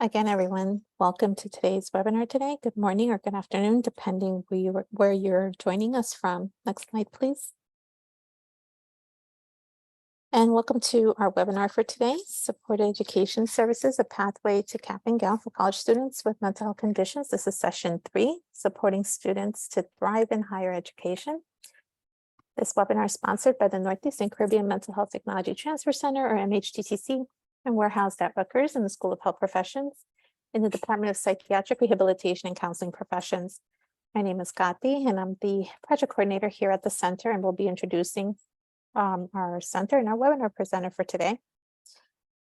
Again, everyone, welcome to today's webinar today. Good morning or good afternoon, depending where you're joining us from. Next slide, please. And welcome to our webinar for today, Supported Education Services, a Pathway to Cap and Gown for College Students with Mental Health Conditions. This is session 3, Supporting Students to Thrive in Higher Education. This webinar is sponsored by the Northeast and Caribbean Mental Health Technology Transfer Center, or MHTTC, and we're housed at Rutgers in the School of Health Professions in the Department of Psychiatric Rehabilitation and Counseling Professions. My name is Gati, and I'm the project coordinator here at the center, and we'll be introducing our center and our webinar presenter for today.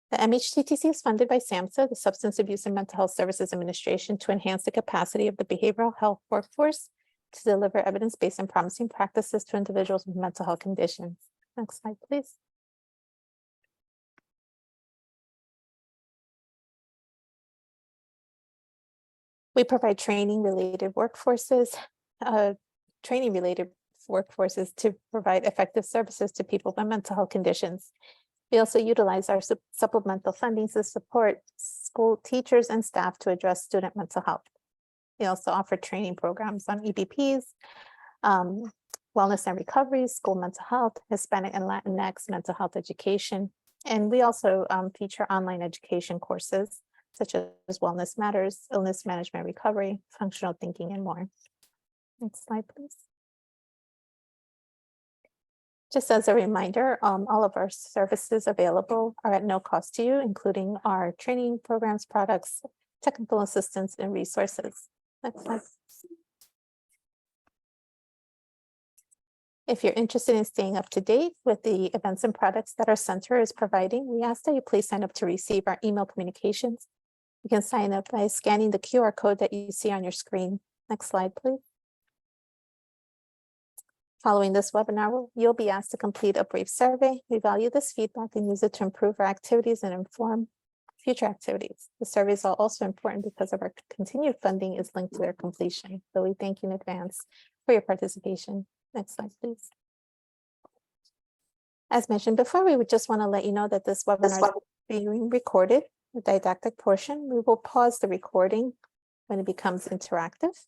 The MHTTC is funded by SAMHSA, the Substance Abuse and Mental Health Services Administration, to enhance the capacity of the behavioral health workforce to deliver evidence-based and promising practices to individuals with mental health conditions. Next slide, please. We provide training-related workforces to provide effective services to people with mental health conditions. We also utilize our supplemental funding to support school teachers and staff to address student mental health. We also offer training programs on EBPs, wellness and recovery, school mental health, Hispanic and Latinx mental health education. And we also feature online education courses such as Wellness Matters, Illness Management Recovery, Functional Thinking, and more. Next slide, please. Just as a reminder, all of our services available are at no cost to you, including our training programs, products, technical assistance, and resources. Next slide. If you're interested in staying up to date with the events and products that our center is providing, we ask that you please sign up to receive our email communications. You can sign up by scanning the QR code that you see on your screen. Next slide, please. Following this webinar, you'll be asked to complete a brief survey. We value this feedback and use it to improve our activities and inform future activities. The surveys are also important because of our continued funding is linked to their completion. So we thank you in advance for your participation. Next slide, please. As mentioned before, we would just want to let you know that this webinar is being recorded, the didactic portion. We will pause the recording when it becomes interactive.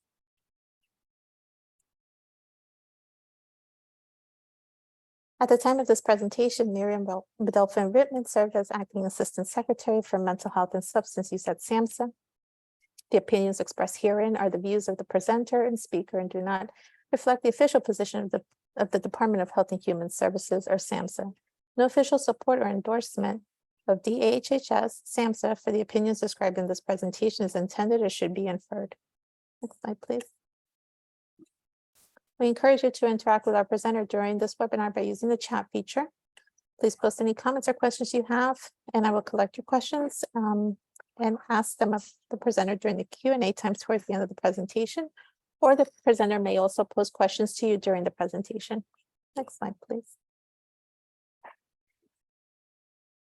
At the time of this presentation, Miriam Bedelfin-Rittman served as Acting Assistant Secretary for Mental Health and Substance Use at SAMHSA. The opinions expressed herein are the views of the presenter and speaker and do not reflect the official position of the Department of Health and Human Services, or SAMHSA. No official support or endorsement of DAHHS, SAMHSA, for the opinions described in this presentation is intended or should be inferred. Next slide, please. We encourage you to interact with our presenter during this webinar by using the chat feature. Please post any comments or questions you have, and I will collect your questions and ask them of the presenter during the Q&A time towards the end of the presentation, or the presenter may also pose questions to you during the presentation. Next slide, please.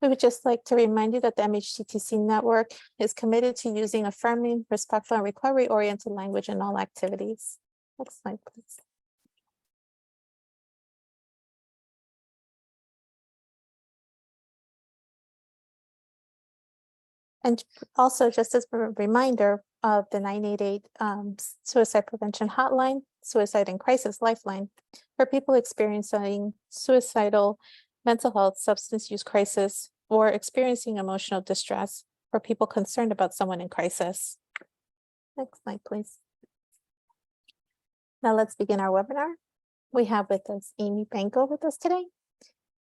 We would just like to remind you that the MHTTC network is committed to using affirming, respectful, and recovery-oriented language in all activities. Next slide, please. And also, just as a reminder of the 988 suicide prevention hotline, suicide and crisis lifeline, for people experiencing suicidal, mental health, substance use crisis, or experiencing emotional distress, for people concerned about someone in crisis. Next slide, please. Now let's begin our webinar. We have with us Amy Banko with us today.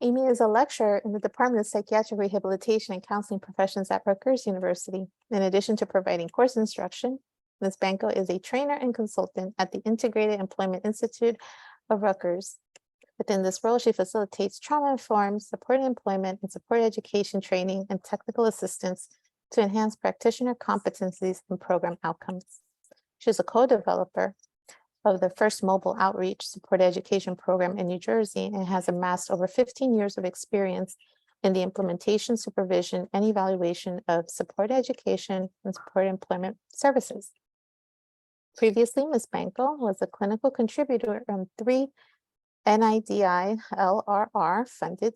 Amy is a lecturer in the Department of Psychiatric Rehabilitation and Counseling Professions at Rutgers University. In addition to providing course instruction, Ms. Banko is a trainer and consultant at the Integrated Employment Institute of Rutgers. Within this role, she facilitates trauma-informed supported employment and support education training and technical assistance to enhance practitioner competencies and program outcomes. She is a co-developer of the first mobile outreach support education program in New Jersey and has amassed over 15 years of experience in the implementation, supervision, and evaluation of support education and support employment services. Previously, Ms. Banko was a clinical contributor on 3 NIDI LRR funded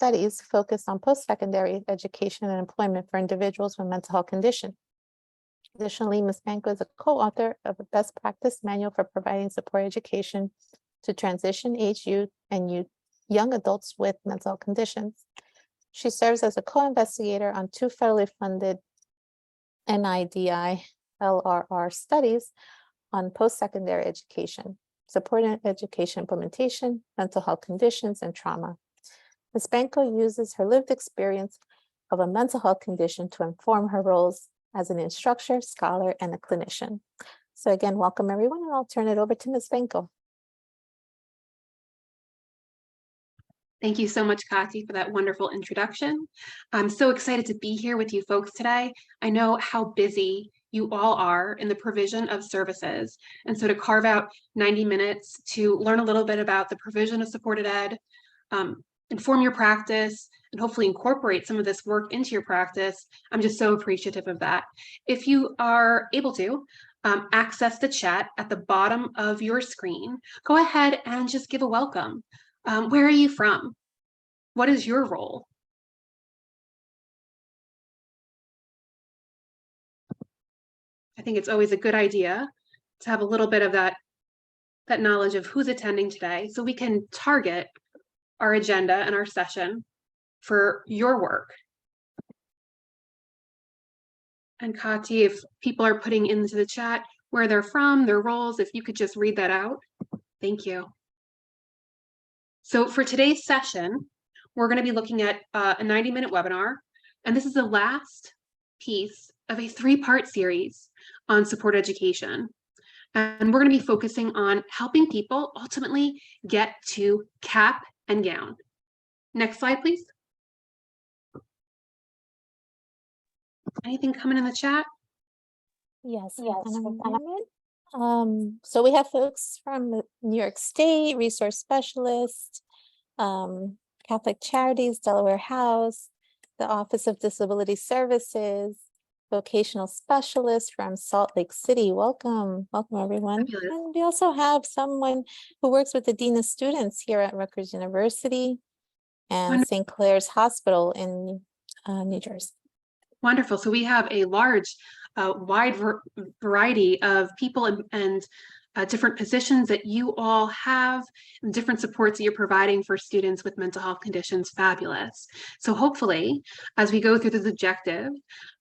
studies focused on post-secondary education and employment for individuals with mental health condition. Additionally, Ms. Banco is a co-author of a best practice manual for providing support education to transition age youth and young adults with mental health conditions. She serves as a co-investigator on 2 federally funded NIDI LRR studies on post-secondary education, supporting education implementation, mental health conditions, and trauma. Ms. Banco uses her lived experience of a mental health condition to inform her roles as an instructor, scholar, and a clinician. So again, welcome everyone, and I'll turn it over to Ms. Banco. Thank you so much, Kati, for that wonderful introduction. I'm so excited to be here with you folks today. I know how busy you all are in the provision of services. And so to carve out 90 minutes to learn a little bit about the provision of supported ed, inform your practice, and hopefully incorporate some of this work into your practice, I'm just so appreciative of that. If you are able to, access the chat at the bottom of your screen, go ahead and just give a welcome. Where are you from? What is your role? I think it's always a good idea to have a little bit of that knowledge of who's attending today, so we can target our agenda and our session for your work. And Kati, if people are putting into the chat where they're from, their roles, if you could just read that out. Thank you. So for today's session, we're going to be looking at a 90-minute webinar, and this is the last piece of a 3-part series on support education. And we're going to be focusing on helping people ultimately get to cap and gown. Next slide, please. Anything coming in the chat? Yes. So we have folks from New York State, Resource Specialist, Catholic Charities, Delaware House, the Office of Disability Services, Vocational Specialist from Salt Lake City. Welcome everyone. Fabulous. And we also have someone who works with the Dean of Students here at Rutgers University and St. Clair's Hospital in New Jersey. Wonderful. So we have a large, wide variety of people and different positions that you all have, and different supports that you're providing for students with mental health conditions. Fabulous. So hopefully, as we go through this objective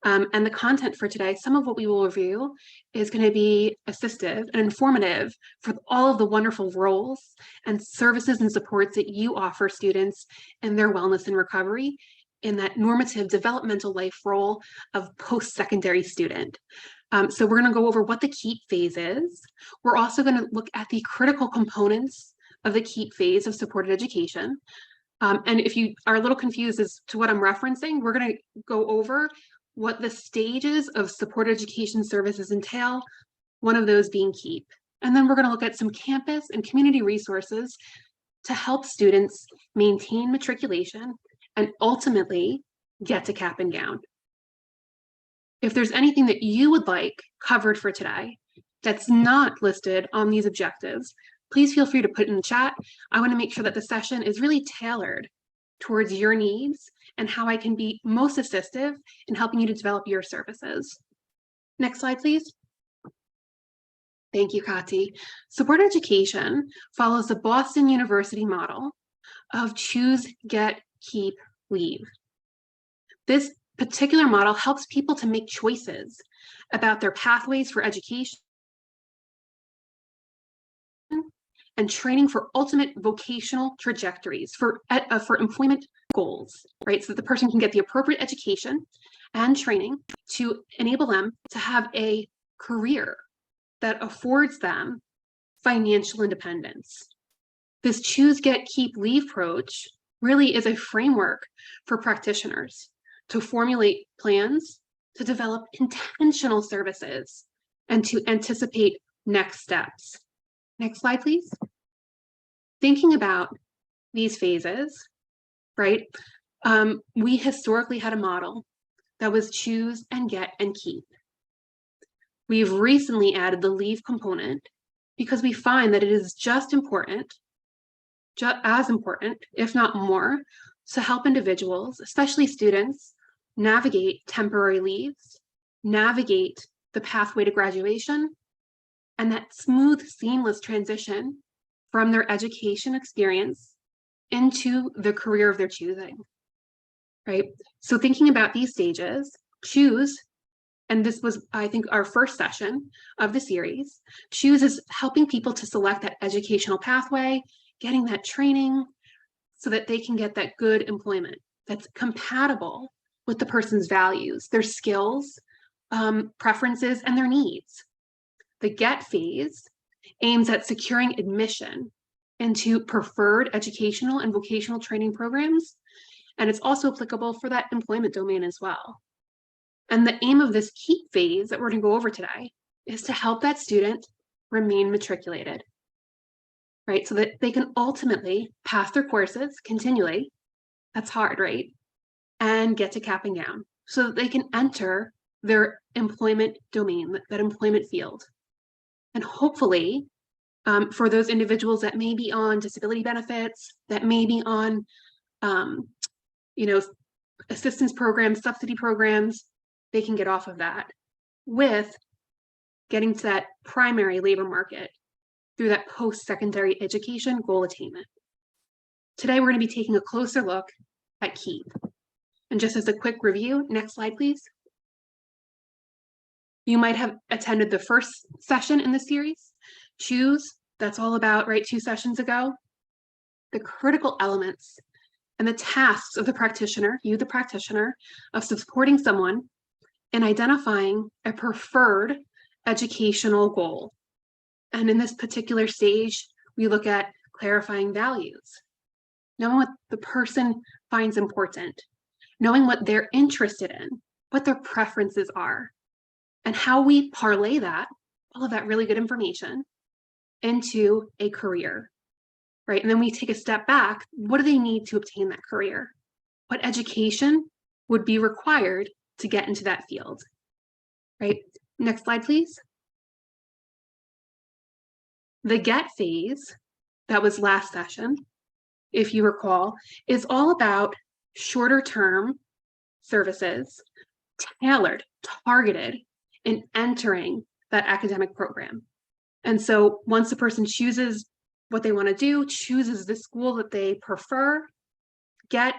and the content for today, some of what we will review is going to be assistive and informative for all of the wonderful roles and services and supports that you offer students in their wellness and recovery in that normative developmental life role of post-secondary student. So we're going to go over what the KEEP phase is. We're also going to look at the critical components of the KEEP phase of supported education. And if you are a little confused as to what I'm referencing, we're going to go over what the stages of supported education services entail, one of those being KEEP. And then we're going to look at some campus and community resources to help students maintain matriculation and ultimately get to cap and gown. If there's anything that you would like covered for today that's not listed on these objectives, please feel free to put it in the chat. I want to make sure that the session is really tailored towards your needs and how I can be most assistive in helping you to develop your services. Next slide, please. Thank you, Kati. Supported education follows the Boston University model of choose, get, keep, leave. This particular model helps people to make choices about their pathways for education and training for ultimate vocational trajectories for employment goals, right? So that the person can get the appropriate education and training to enable them to have a career that affords them financial independence. This choose, get, keep, leave approach really is a framework for practitioners to formulate plans, to develop intentional services, and to anticipate next steps. Next slide, please. Thinking about these phases, right? We historically had a model that was choose and get and keep. We've recently added the leave component because we find that it is just as important, if not more, to help individuals, especially students, navigate temporary leaves, navigate the pathway to graduation, and that smooth, seamless transition from their education experience into the career of their choosing, right? So thinking about these stages, choose, and this was, I think, our first session of the series, choose is helping people to select that educational pathway, getting that training so that they can get that good employment that's compatible with the person's values, their skills, preferences, and their needs. The get phase aims at securing admission into preferred educational and vocational training programs, and it's also applicable for that employment domain as well. And the aim of this keep phase that we're going to go over today is to help that student remain matriculated, right? So that they can ultimately pass their courses continually. That's hard, right? And get to capping down so that they can enter their employment domain, that employment field. And hopefully, for those individuals that may be on disability benefits, that may be on, assistance programs, subsidy programs, they can get off of that with getting to that primary labor market through that post-secondary education goal attainment. Today, we're going to be taking a closer look at KEEP. And just as a quick review, next slide, please. You might have attended the first session in the series, Choose. That's all about, right, 2 sessions ago. The critical elements and the tasks of the practitioner, you the practitioner, of supporting someone in identifying a preferred educational goal. And in this particular stage, we look at clarifying values, knowing what the person finds important, knowing what they're interested in, what their preferences are, and how we parlay that, all of that really good information, into a career, right? And then we take a step back. What do they need to obtain that career? What education would be required to get into that field, right? Next slide, please. The get phase, that was last session, if you recall, is all about shorter term services, tailored, targeted in entering that academic program. And so once the person chooses what they want to do, chooses the school that they prefer, get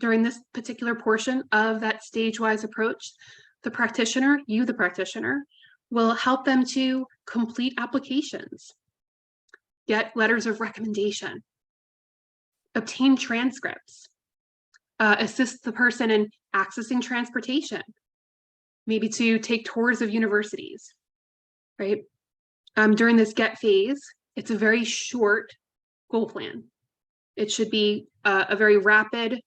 during this particular portion of that stage-wise approach, the practitioner, you the practitioner, will help them to complete applications, get letters of recommendation, obtain transcripts, assist the person in accessing transportation, maybe to take tours of universities, right? During this get phase, it's a very short goal plan. It should be a very rapid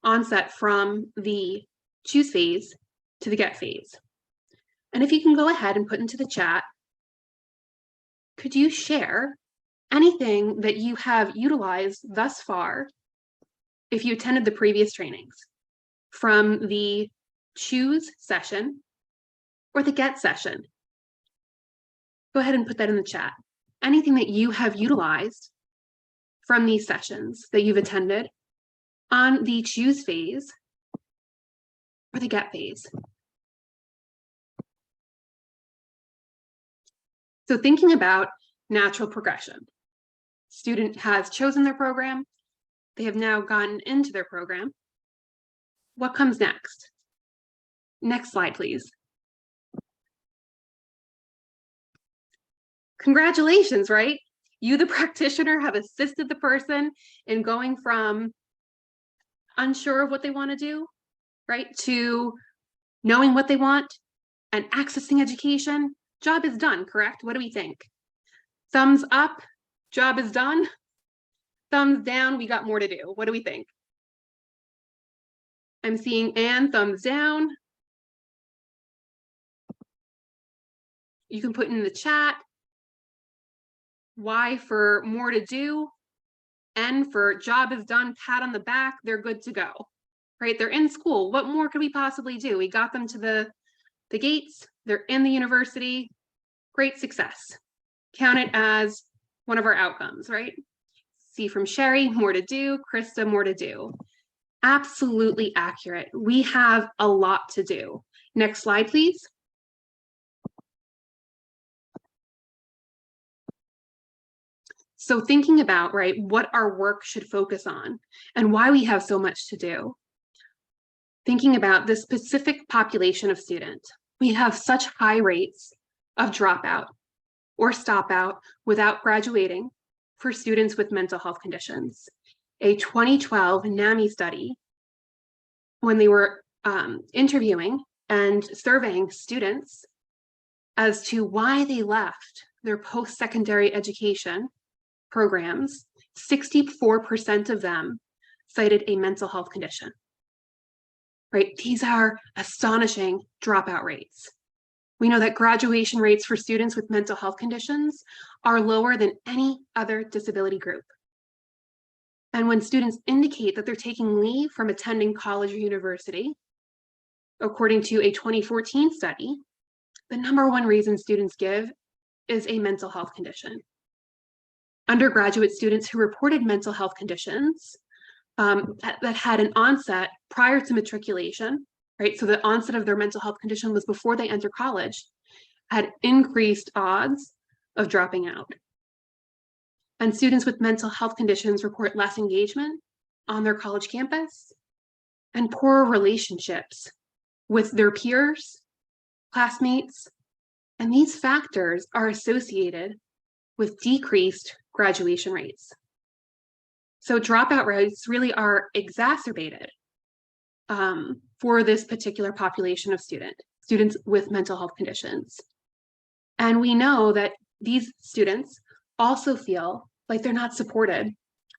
onset from the choose phase to the get phase. And if you can go ahead and put into the chat, could you share anything that you have utilized thus far if you attended the previous trainings from the choose session or the get session? Go ahead and put that in the chat. Anything that you have utilized from these sessions that you've attended on the choose phase or the get phase. So thinking about natural progression. Student has chosen their program. They have now gotten into their program. What comes next? Next slide, please. Congratulations, right? You, the practitioner, have assisted the person in going from unsure of what they want to do, right, to knowing what they want and accessing education. Job is done, correct? What do we think? Thumbs up, job is done. Thumbs down, we got more to do. What do we think? I'm seeing Anne, thumbs down. You can put in the chat Y for more to do, N for job is done, pat on the back, they're good to go, right? They're in school. What more could we possibly do? We got them to the gates, they're in the university, great success. Count it as one of our outcomes, right? See from Sherry, more to do. Krista, more to do. Absolutely accurate. We have a lot to do. Next slide, please. So thinking about, right, what our work should focus on and why we have so much to do. Thinking about the specific population of students, we have such high rates of dropout or stop out without graduating for students with mental health conditions. A 2012 NAMI study, when they were interviewing and surveying students as to why they left their post-secondary education programs, 64% of them cited a mental health condition. Right? These are astonishing dropout rates. We know that graduation rates for students with mental health conditions are lower than any other disability group. And when students indicate that they're taking leave from attending college or university, according to a 2014 study, the #1 reason students give is a mental health condition. Undergraduate students who reported mental health conditions that had an onset prior to matriculation, right? So the onset of their mental health condition was before they enter college, had increased odds of dropping out. And students with mental health conditions report less engagement on their college campus and poorer relationships with their peers, classmates, and these factors are associated with decreased graduation rates. So dropout rates really are exacerbated for this particular population of students with mental health conditions. And we know that these students also feel like they're not supported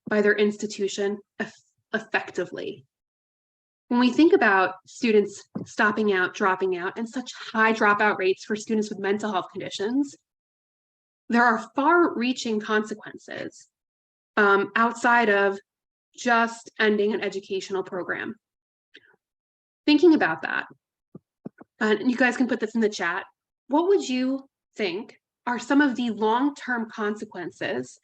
by their institution effectively. When we think about students stopping out, dropping out, and such high dropout rates for students with mental health conditions, there are far-reaching consequences outside of just ending an educational program. Thinking about that, and you guys can put this in the chat, what would you think are some of the long-term consequences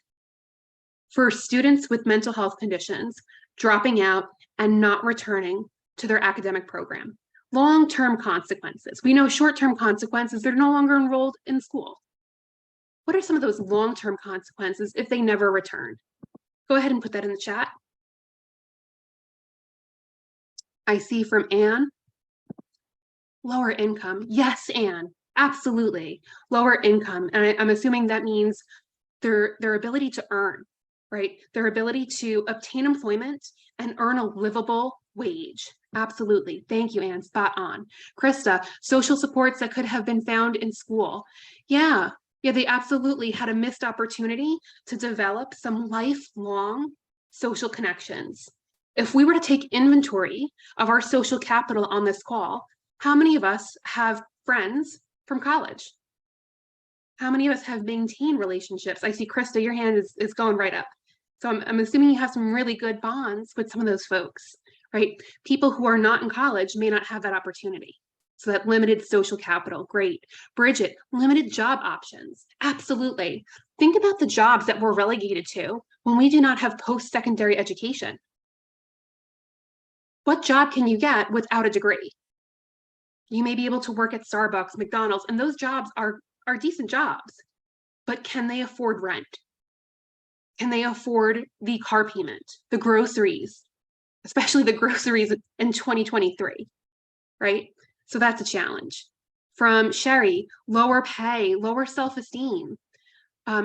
for students with mental health conditions dropping out and not returning to their academic program? Long-term consequences. We know short-term consequences, they're no longer enrolled in school. What are some of those long-term consequences if they never return? Go ahead and put that in the chat. I see from Anne, lower income. Yes, Anne, absolutely. Lower income. And I'm assuming that means their ability to earn, right? Their ability to obtain employment and earn a livable wage. Absolutely. Thank you, Anne. Spot on. Krista, social supports that could have been found in school. Yeah, they absolutely had a missed opportunity to develop some lifelong social connections. If we were to take inventory of our social capital on this call, how many of us have friends from college? How many of us have maintained relationships? I see, Krista, your hand is going right up. So I'm assuming you have some really good bonds with some of those folks, right? People who are not in college may not have that opportunity. So that limited social capital, great. Bridget, limited job options, absolutely. Think about the jobs that we're relegated to when we do not have post-secondary education. What job can you get without a degree? You may be able to work at Starbucks, McDonald's, and those jobs are decent jobs, but can they afford rent? Can they afford the car payment, the groceries, especially the groceries in 2023, right? So that's a challenge. From Sherry, lower pay, lower self-esteem,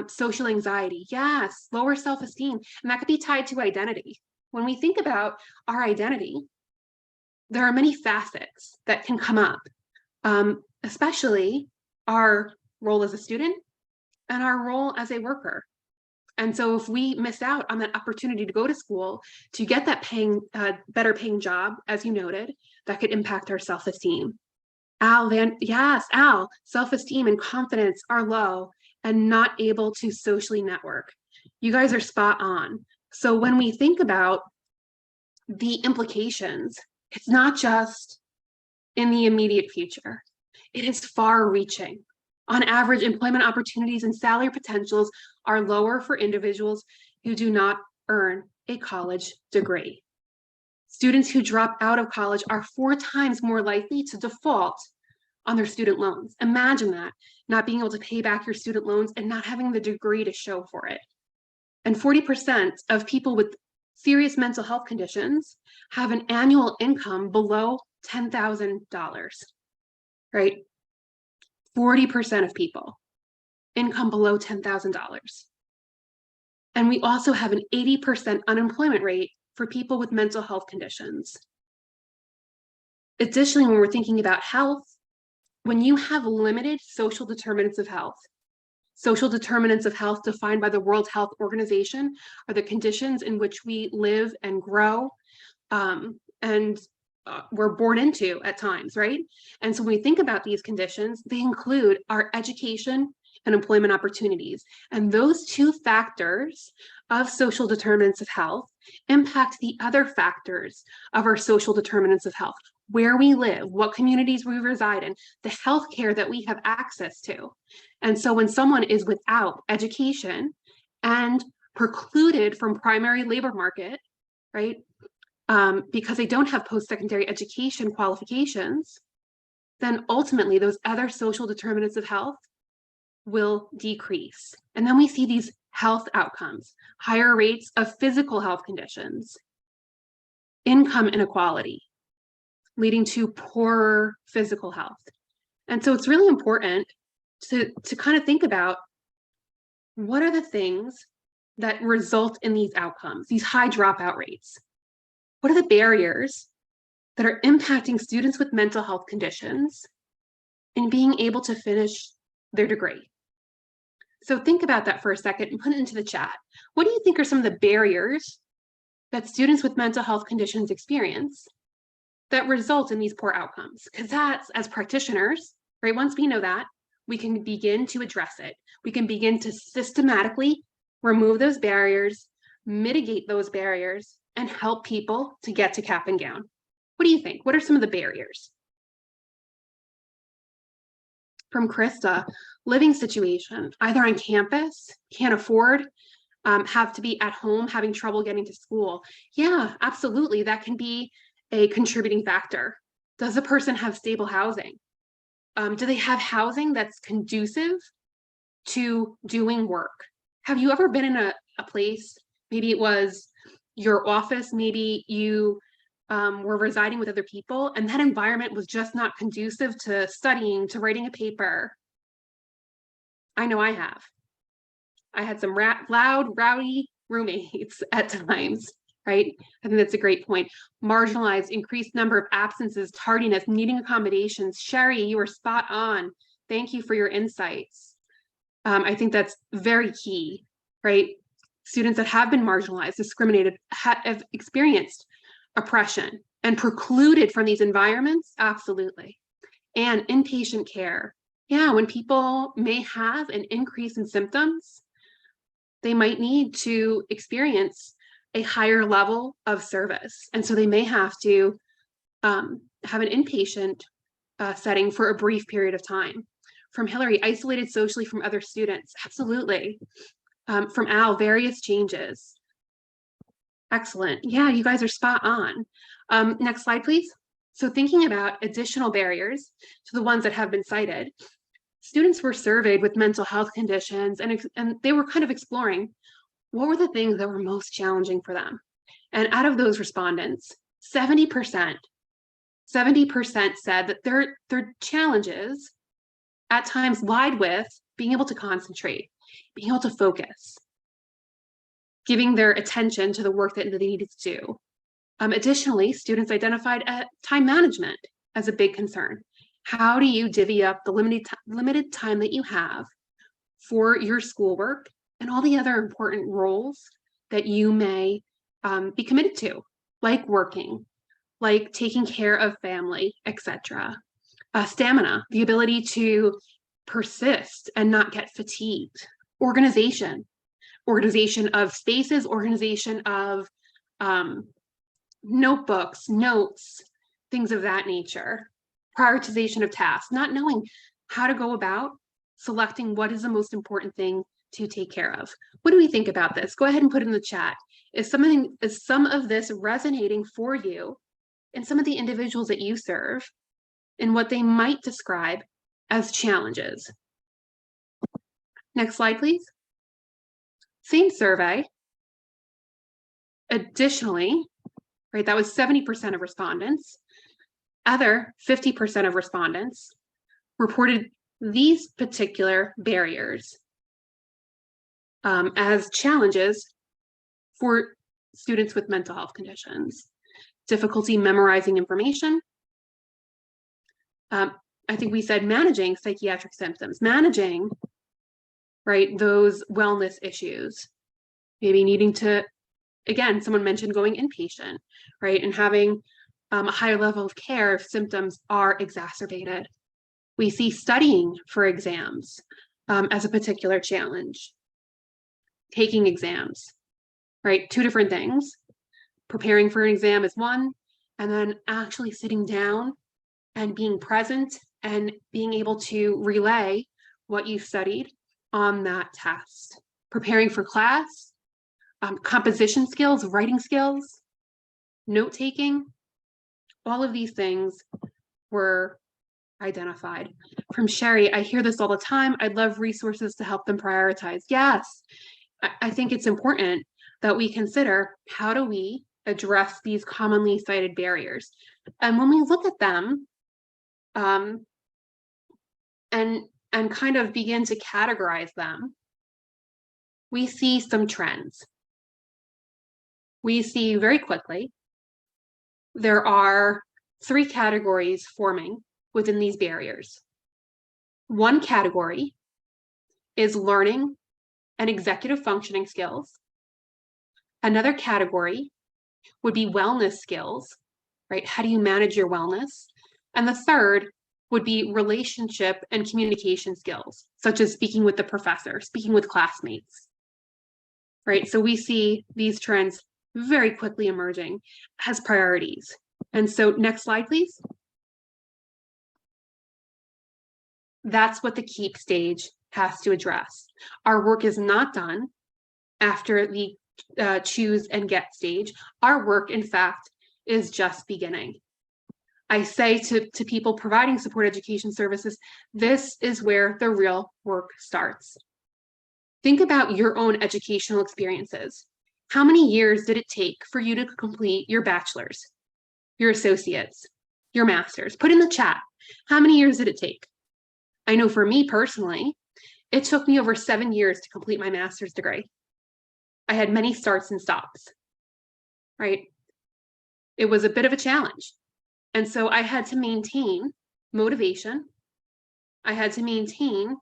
social anxiety. Yes, lower self-esteem. And that could be tied to identity. When we think about our identity, there are many facets that can come up, especially our role as a student and our role as a worker. And so if we miss out on that opportunity to go to school, to get that better paying job, as you noted, that could impact our self-esteem. Al, self-esteem and confidence are low and not able to socially network. You guys are spot on. So when we think about the implications, it's not just in the immediate future. It is far-reaching. On average, employment opportunities and salary potentials are lower for individuals who do not earn a college degree. Students who drop out of college are 4 times more likely to default on their student loans. Imagine that, not being able to pay back your student loans and not having the degree to show for it. And 40% of people with serious mental health conditions have an annual income below $10,000, right? 40% of people, income below $10,000. And we also have an 80% unemployment rate for people with mental health conditions. Additionally, when we're thinking about health, when you have limited social determinants of health defined by the World Health Organization are the conditions in which we live and grow and we're born into at times, right? And so when we think about these conditions, they include our education and employment opportunities. And those 2 factors of social determinants of health impact the other factors of our social determinants of health, where we live, what communities we reside in, the healthcare that we have access to. And so when someone is without education and precluded from primary labor market, right, because they don't have post-secondary education qualifications, then ultimately those other social determinants of health will decrease. And then we see these health outcomes, higher rates of physical health conditions, income inequality, leading to poorer physical health. And so it's really important to kind of think about what are the things that result in these outcomes, these high dropout rates. What are the barriers that are impacting students with mental health conditions in being able to finish their degree? So think about that for a second and put it into the chat. What do you think are some of the barriers that students with mental health conditions experience that result in these poor outcomes? Because that's, as practitioners, right, once we know that, we can begin to address it. We can begin to systematically remove those barriers, mitigate those barriers, and help people to get to cap and gown. What do you think? What are some of the barriers? From Krista, living situation, either on campus, can't afford, have to be at home, having trouble getting to school. Yeah, absolutely. That can be a contributing factor. Does a person have stable housing? Do they have housing that's conducive to doing work? Have you ever been in a place, maybe it was your office, maybe you were residing with other people, and that environment was just not conducive to studying, to writing a paper? I know I have. I had some loud, rowdy roommates at times, right? I think that's a great point. Marginalized, increased number of absences, tardiness, needing accommodations. Sherry, you were spot on. Thank you for your insights. I think that's very key, right? Students that have been marginalized, discriminated, have experienced oppression and precluded from these environments, absolutely. And inpatient care. Yeah, when people may have an increase in symptoms, they might need to experience a higher level of service. And so they may have to have an inpatient setting for a brief period of time. From Hillary, isolated socially from other students. Absolutely. From Al, various changes. Excellent. Yeah, you guys are spot on. Next slide, please. So thinking about additional barriers to the ones that have been cited, students were surveyed with mental health conditions and they were kind of exploring what were the things that were most challenging for them. And out of those respondents, 70% said that their challenges at times lied with being able to concentrate, being able to focus, giving their attention to the work that they needed to do. Additionally, students identified time management as a big concern. How do you divvy up the limited time that you have for your schoolwork and all the other important roles that you may be committed to, like working, like taking care of family, etc. Stamina, the ability to persist and not get fatigued. Organization of spaces, organization of notebooks, notes, things of that nature. Prioritization of tasks, not knowing how to go about selecting what is the most important thing to take care of. What do we think about this? Go ahead and put it in the chat. Is some of this resonating for you and some of the individuals that you serve in what they might describe as challenges? Next slide, please. Same survey. Additionally, right, that was 70% of respondents. Other 50% of respondents reported these particular barriers as challenges for students with mental health conditions. Difficulty memorizing information. I think we said managing psychiatric symptoms, managing, right, those wellness issues, maybe needing to, again, someone mentioned going inpatient, right, and having a higher level of care if symptoms are exacerbated. We see studying for exams as a particular challenge. Taking exams, right? Two different things. Preparing for an exam is one, and then actually sitting down and being present and being able to relay what you studied on that test. Preparing for class, composition skills, writing skills, note-taking, all of these things were identified. From Sherry, I hear this all the time. I'd love resources to help them prioritize. Yes, I think it's important that we consider, how do we address these commonly cited barriers? And when we look at them and kind of begin to categorize them, we see some trends. We see very quickly there are 3 categories forming within these barriers. One category is learning and executive functioning skills. Another category would be wellness skills, right? How do you manage your wellness? And the third would be relationship and communication skills, such as speaking with the professor, speaking with classmates, right? So we see these trends very quickly emerging as priorities. And so next slide, please. That's what the KEEP stage has to address. Our work is not done after the choose and get stage. Our work, in fact, is just beginning. I say to people providing support education services, this is where the real work starts. Think about your own educational experiences. How many years did it take for you to complete your bachelor's, your associates, your master's? Put in the chat, how many years did it take? I know for me personally, it took me over 7 years to complete my master's degree. I had many starts and stops, right? It was a bit of a challenge. And so I had to maintain motivation. I had to maintain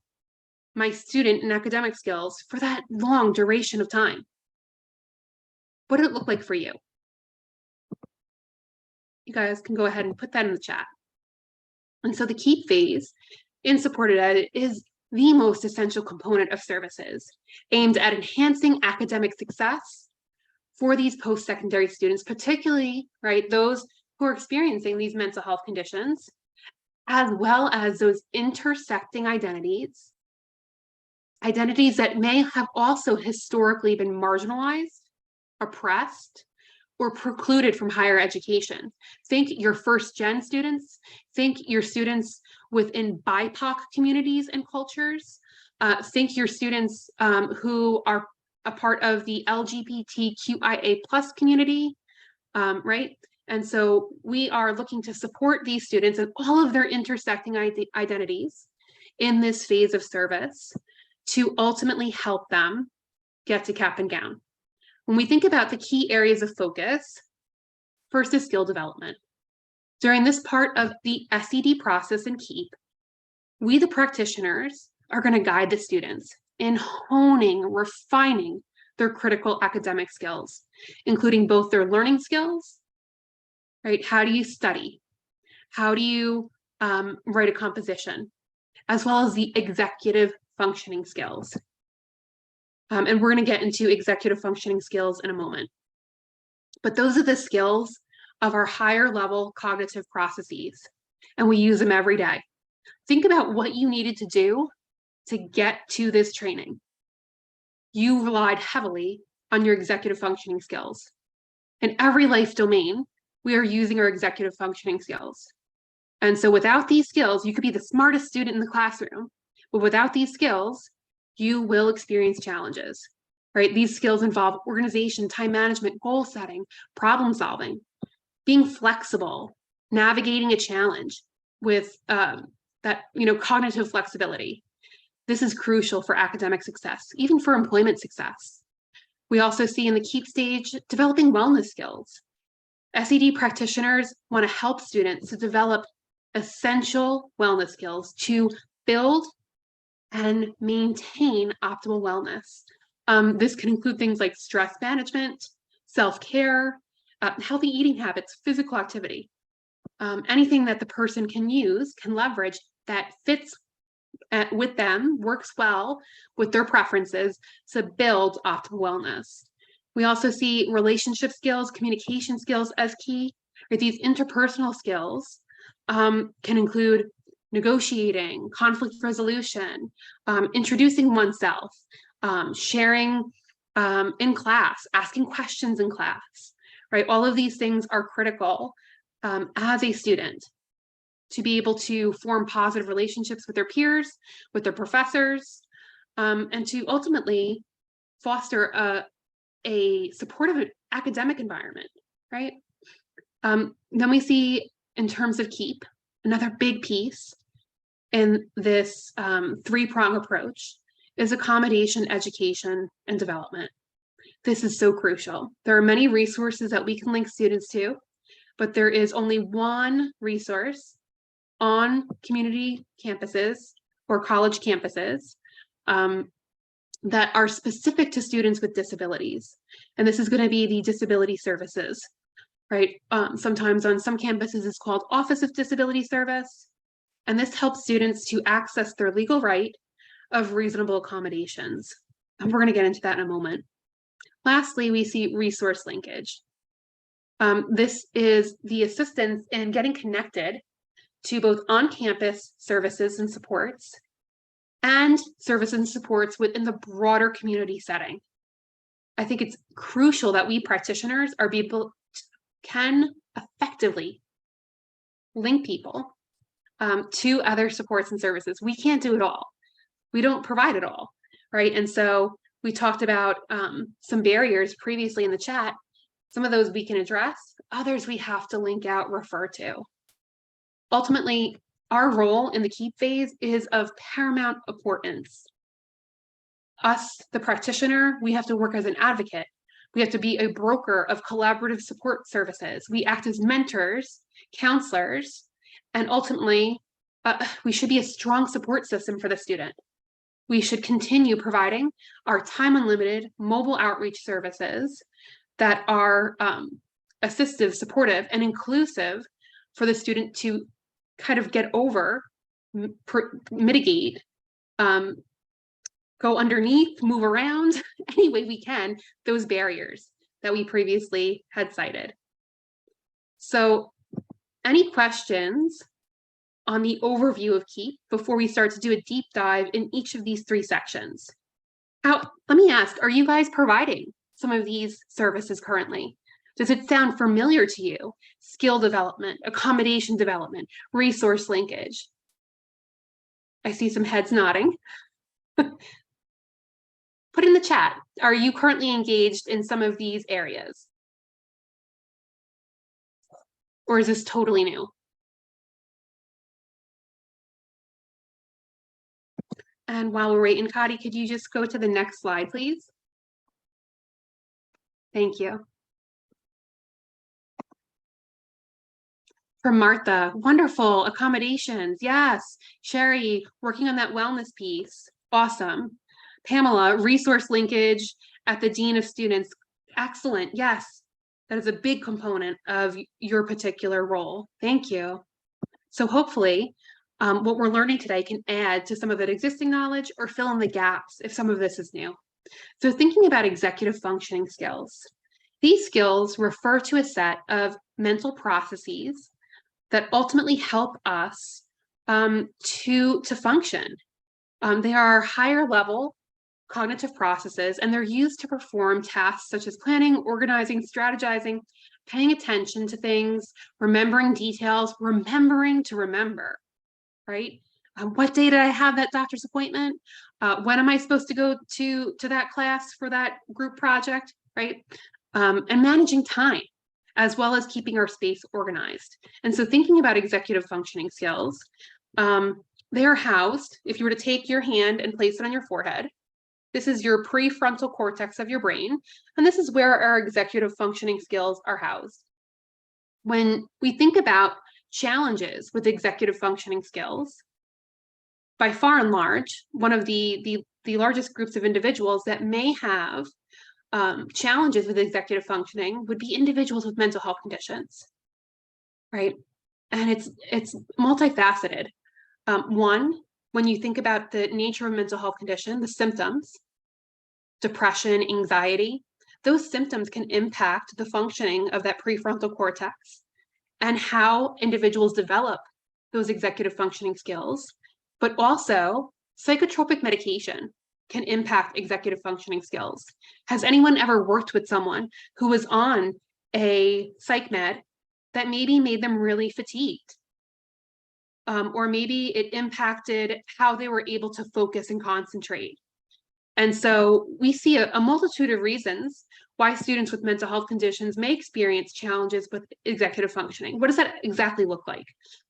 my student and academic skills for that long duration of time. What did it look like for you? You guys can go ahead and put that in the chat. And so the KEEP phase in supported ed is the most essential component of services aimed at enhancing academic success for these post-secondary students, particularly, right, those who are experiencing these mental health conditions, as well as those intersecting identities that may have also historically been marginalized, oppressed, or precluded from higher education. Think your first-gen students, think your students within BIPOC communities and cultures, think your students who are a part of the LGBTQIA+ community, right? And so we are looking to support these students and all of their intersecting identities in this phase of service to ultimately help them get to cap and gown. When we think about the key areas of focus, first is skill development. During this part of the SED process in KEEP, we, the practitioners, are going to guide the students in honing, refining their critical academic skills, including both their learning skills, right? How do you study? How do you write a composition? As well as the executive functioning skills. And we're going to get into executive functioning skills in a moment. But those are the skills of our higher level cognitive processes, and we use them every day. Think about what you needed to do to get to this training. You relied heavily on your executive functioning skills. In every life domain, we are using our executive functioning skills. And so without these skills, you could be the smartest student in the classroom, but without these skills, you will experience challenges, right? These skills involve organization, time management, goal setting, problem solving, being flexible, navigating a challenge with that, cognitive flexibility. This is crucial for academic success, even for employment success. We also see in the KEEP stage, developing wellness skills. SED practitioners want to help students to develop essential wellness skills to build and maintain optimal wellness. This can include things like stress management, self-care, healthy eating habits, physical activity. Anything that the person can use, can leverage, that fits with them, works well with their preferences to build optimal wellness. We also see relationship skills, communication skills as key. Right? These interpersonal skills can include negotiating, conflict resolution, introducing oneself, sharing in class, asking questions in class, right? All of these things are critical as a student to be able to form positive relationships with their peers, with their professors, and to ultimately foster a supportive academic environment, right? Then we see in terms of KEEP, another big piece in this three-prong approach is accommodation, education, and development. This is so crucial. There are many resources that we can link students to, but there is only one resource on community campuses or college campuses that are specific to students with disabilities. And this is going to be the disability services, right? Sometimes on some campuses it's called Office of Disability Service. And this helps students to access their legal right of reasonable accommodations. And we're going to get into that in a moment. Lastly, we see resource linkage. This is the assistance in getting connected to both on-campus services and supports and services and supports within the broader community setting. I think it's crucial that we practitioners can effectively link people to other supports and services. We can't do it all. We don't provide it all, right? And so we talked about some barriers previously in the chat. Some of those we can address, others we have to link out, refer to. Ultimately, our role in the KEEP phase is of paramount importance. Us, the practitioner, we have to work as an advocate. We have to be a broker of collaborative support services. We act as mentors, counselors, and ultimately, we should be a strong support system for the student. We should continue providing our time unlimited mobile outreach services that are assistive, supportive, and inclusive for the student to kind of get over, mitigate, go underneath, move around any way we can, those barriers that we previously had cited. So any questions on the overview of KEEP before we start to do a deep dive in each of these three sections? Let me ask, are you guys providing some of these services currently? Does it sound familiar to you? Skill development, accommodation development, resource linkage. I see some heads nodding. Put in the chat, are you currently engaged in some of these areas? Or is this totally new? And while we're waiting, Kadi, could you just go to the next slide, please? Thank you. From Martha, wonderful, accommodations, yes. Sherry, working on that wellness piece, awesome. Pamela, resource linkage at the Dean of Students, excellent, yes. That is a big component of your particular role, thank you. So hopefully, what we're learning today can add to some of that existing knowledge or fill in the gaps if some of this is new. So thinking about executive functioning skills, these skills refer to a set of mental processes that ultimately help us to function. They are higher level cognitive processes, and they're used to perform tasks such as planning, organizing, strategizing, paying attention to things, remembering details, remembering to remember, right? What day did I have that doctor's appointment? When am I supposed to go to that class for that group project, right? And managing time, as well as keeping our space organized. And so thinking about executive functioning skills, they are housed, if you were to take your hand and place it on your forehead, this is your prefrontal cortex of your brain, and this is where our executive functioning skills are housed. When we think about challenges with executive functioning skills, by far and large, one of the largest groups of individuals that may have challenges with executive functioning would be individuals with mental health conditions, right? And it's multifaceted. One, when you think about the nature of mental health condition, the symptoms, depression, anxiety, those symptoms can impact the functioning of that prefrontal cortex and how individuals develop those executive functioning skills. But also, psychotropic medication can impact executive functioning skills. Has anyone ever worked with someone who was on a psych med that maybe made them really fatigued? Or maybe it impacted how they were able to focus and concentrate. And so we see a multitude of reasons why students with mental health conditions may experience challenges with executive functioning. What does that exactly look like?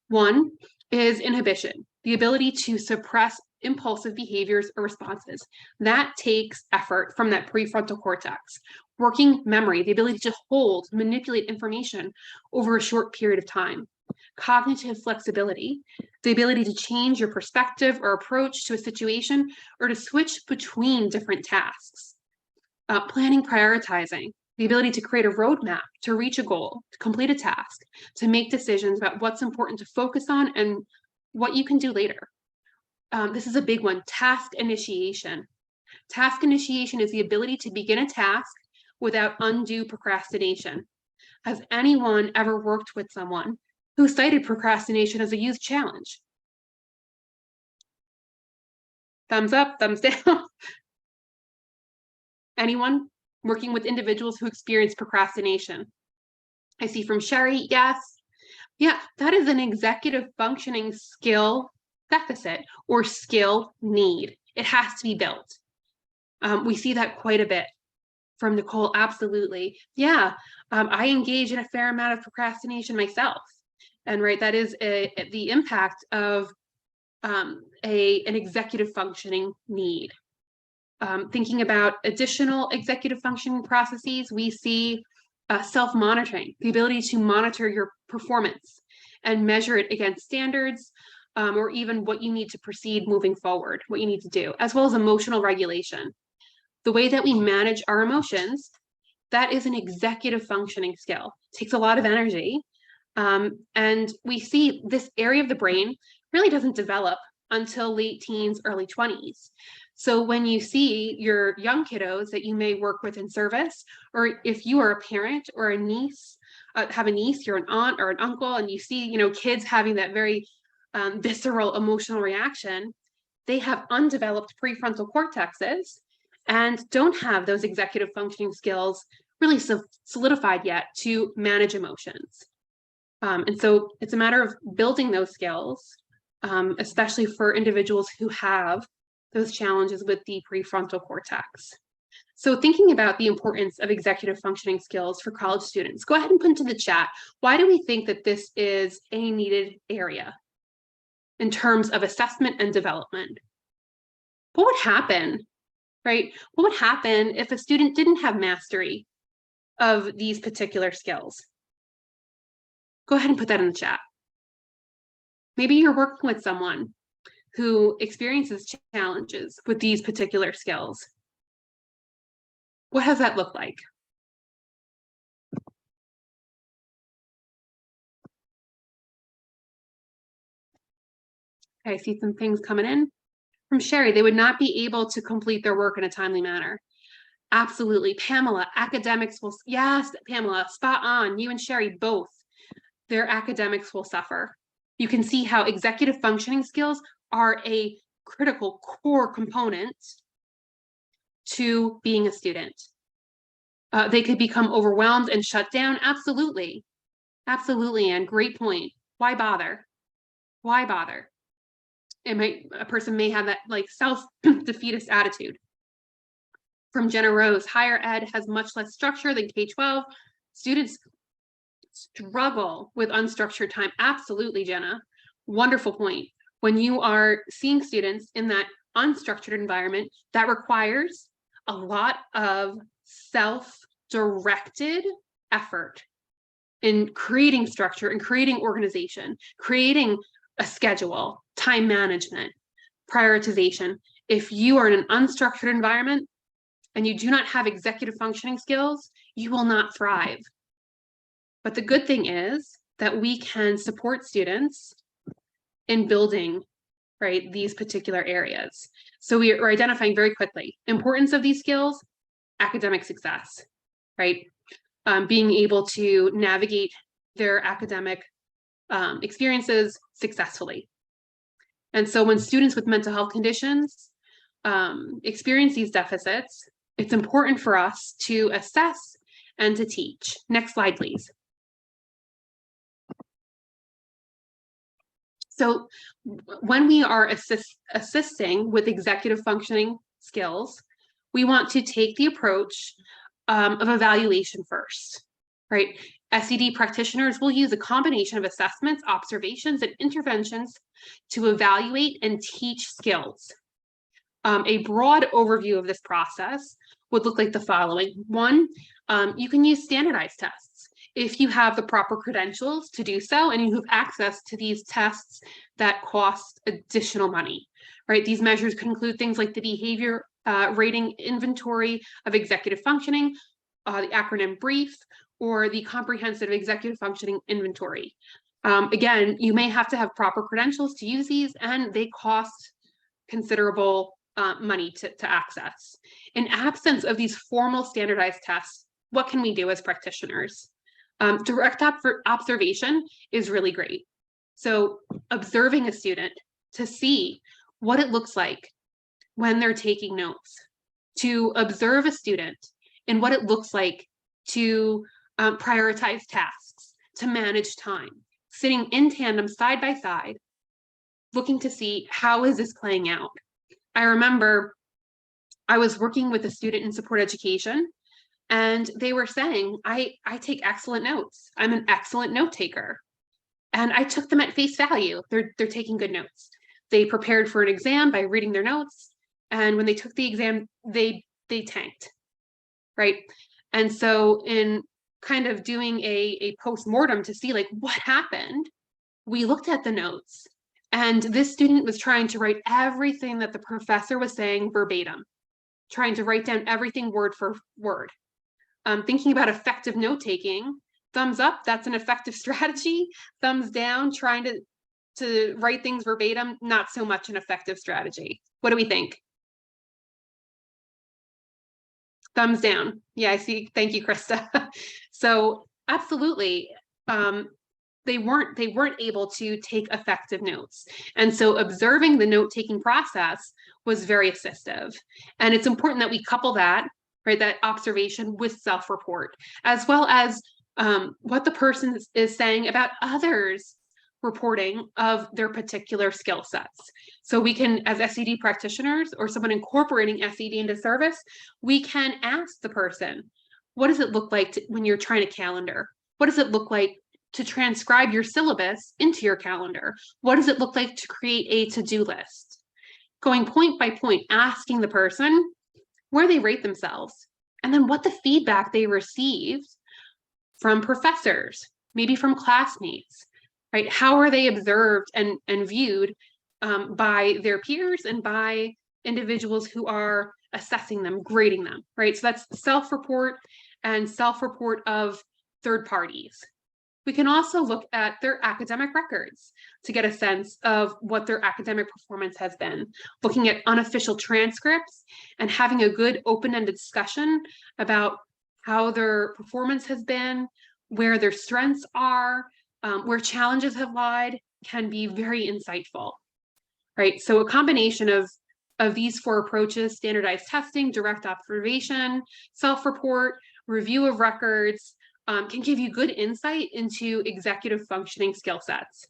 One is inhibition, the ability to suppress impulsive behaviors or responses. That takes effort from that prefrontal cortex. Working memory, the ability to hold, manipulate information over a short period of time. Cognitive flexibility, the ability to change your perspective or approach to a situation or to switch between different tasks. Planning, prioritizing, the ability to create a roadmap to reach a goal, to complete a task, to make decisions about what's important to focus on and what you can do later. This is a big one, task initiation. Task initiation is the ability to begin a task without undue procrastination. Has anyone ever worked with someone who cited procrastination as a youth challenge? Thumbs up, thumbs down. Anyone working with individuals who experience procrastination? I see from Sherry, yes. Yeah, that is an executive functioning skill deficit or skill need. It has to be built. We see that quite a bit from Nicole, absolutely. Yeah, I engage in a fair amount of procrastination myself. And right, that is the impact of an executive functioning need. Thinking about additional executive functioning processes, we see self-monitoring, the ability to monitor your performance and measure it against standards, or even what you need to proceed moving forward, what you need to do, as well as emotional regulation. The way that we manage our emotions, that is an executive functioning skill. It takes a lot of energy. And we see this area of the brain really doesn't develop until late teens, early 20s. So when you see your young kiddos that you may work with in service, or if you are a parent or a niece, have a niece, you're an aunt or an uncle, and you see, kids having that very visceral emotional reaction, they have undeveloped prefrontal cortexes and don't have those executive functioning skills really solidified yet to manage emotions. And so it's a matter of building those skills, especially for individuals who have those challenges with the prefrontal cortex. So thinking about the importance of executive functioning skills for college students, go ahead and put into the chat, why do we think that this is a needed area in terms of assessment and development? What would happen, right? What would happen if a student didn't have mastery of these particular skills? Go ahead and put that in the chat. Maybe you're working with someone who experiences challenges with these particular skills. What does that look like? Okay, I see some things coming in. From Sherry, they would not be able to complete their work in a timely manner. Absolutely. Pamela, academics will, yes, Pamela, spot on. You and Sherry both. Their academics will suffer. You can see how executive functioning skills are a critical core component to being a student. They could become overwhelmed and shut down. Absolutely. Absolutely, and great point. Why bother? Why bother? A person may have that like self-defeatist attitude. From Jenna Rose, higher ed has much less structure than K-12. Students struggle with unstructured time. Absolutely, Jenna. Wonderful point. When you are seeing students in that unstructured environment, that requires a lot of self-directed effort in creating structure and creating organization, creating a schedule, time management, prioritization. If you are in an unstructured environment and you do not have executive functioning skills, you will not thrive. But the good thing is that we can support students in building, right, these particular areas. So we are identifying very quickly importance of these skills, academic success, right? Being able to navigate their academic experiences successfully. And so when students with mental health conditions experience these deficits, it's important for us to assess and to teach. Next slide, please. So when we are assisting with executive functioning skills, we want to take the approach of evaluation first, right? SED practitioners will use a combination of assessments, observations, and interventions to evaluate and teach skills. A broad overview of this process would look like the following. One, you can use standardized tests if you have the proper credentials to do so and you have access to these tests that cost additional money, right? These measures could include things like the behavior rating inventory of executive functioning, the acronym BRIEF, or the comprehensive executive functioning inventory. Again, you may have to have proper credentials to use these, and they cost considerable money to access. In absence of these formal standardized tests, what can we do as practitioners? Direct observation is really great. So observing a student to see what it looks like when they're taking notes, to observe a student and what it looks like to prioritize tasks, to manage time, sitting in tandem side by side, looking to see how is this playing out. I remember I was working with a student in support education, and they were saying, I take excellent notes. I'm an excellent note taker. And I took them at face value. They're taking good notes. They prepared for an exam by reading their notes. And when they took the exam, they tanked, right? And so in kind of doing a post-mortem to see like what happened, we looked at the notes, and this student was trying to write everything that the professor was saying verbatim, trying to write down everything word for word. Thinking about effective note-taking, thumbs up, that's an effective strategy. Thumbs down, trying to write things verbatim, not so much an effective strategy. What do we think? Thumbs down. Yeah, I see. Thank you, Krista. So absolutely, they weren't able to take effective notes. And so observing the note-taking process was very assistive. And it's important that we couple that, right, that observation with self-report, as well as what the person is saying about others reporting of their particular skill sets. So we can, as SED practitioners or someone incorporating SED into service, we can ask the person, what does it look like when you're trying to calendar? What does it look like to transcribe your syllabus into your calendar? What does it look like to create a to-do list? Going point by point, asking the person where they rate themselves, and then what the feedback they received from professors, maybe from classmates, right? How are they observed and viewed by their peers and by individuals who are assessing them, grading them, right? So that's self-report and self-report of third parties. We can also look at their academic records to get a sense of what their academic performance has been, looking at unofficial transcripts and having a good open-ended discussion about how their performance has been, where their strengths are, where challenges have lied, can be very insightful, right? So a combination of of these 4 approaches, standardized testing, direct observation, self-report, review of records, can give you good insight into executive functioning skill sets.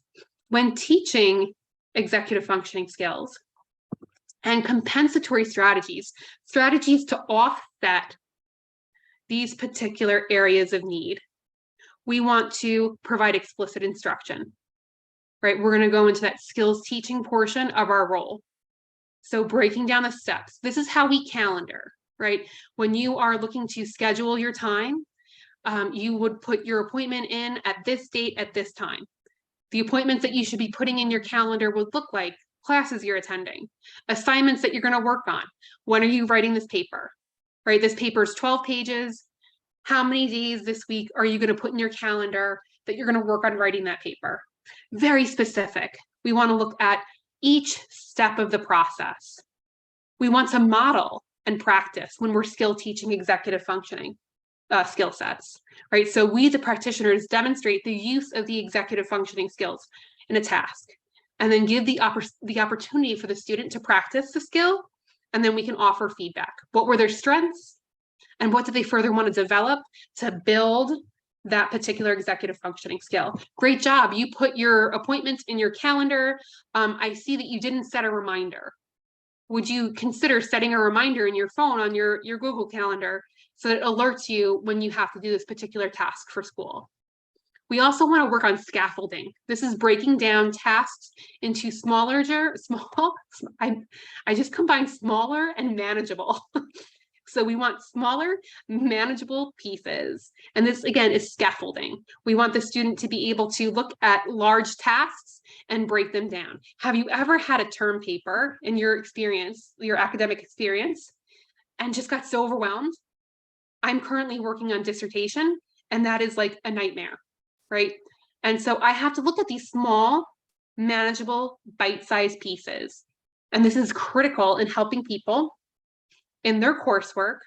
When teaching executive functioning skills and compensatory strategies to offset these particular areas of need, we want to provide explicit instruction, right? We're going to go into that skills teaching portion of our role. So breaking down the steps, this is how we calendar, right? When you are looking to schedule your time, you would put your appointment in at this date at this time. The appointments that you should be putting in your calendar would look like classes you're attending, assignments that you're going to work on. When are you writing this paper, right? This paper is 12 pages. How many days this week are you going to put in your calendar that you're going to work on writing that paper? Very specific. We want to look at each step of the process. We want to model and practice when we're skill teaching executive functioning skill sets, right? So we, the practitioners, demonstrate the use of the executive functioning skills in a task, and then give the opportunity for the student to practice the skill, and then we can offer feedback. What were their strengths, and what did they further want to develop to build that particular executive functioning skill? Great job, you put your appointments in your calendar. I see that you didn't set a reminder. Would you consider setting a reminder in your phone on your Google Calendar so that it alerts you when you have to do this particular task for school? We also want to work on scaffolding. This is breaking down tasks into I just combined smaller and manageable. So we want smaller, manageable pieces. And this, again, is scaffolding. We want the student to be able to look at large tasks and break them down. Have you ever had a term paper in your experience, your academic experience, and just got so overwhelmed? I'm currently working on dissertation, and that is like a nightmare, right? And so I have to look at these small, manageable, bite-sized pieces. And this is critical in helping people in their coursework,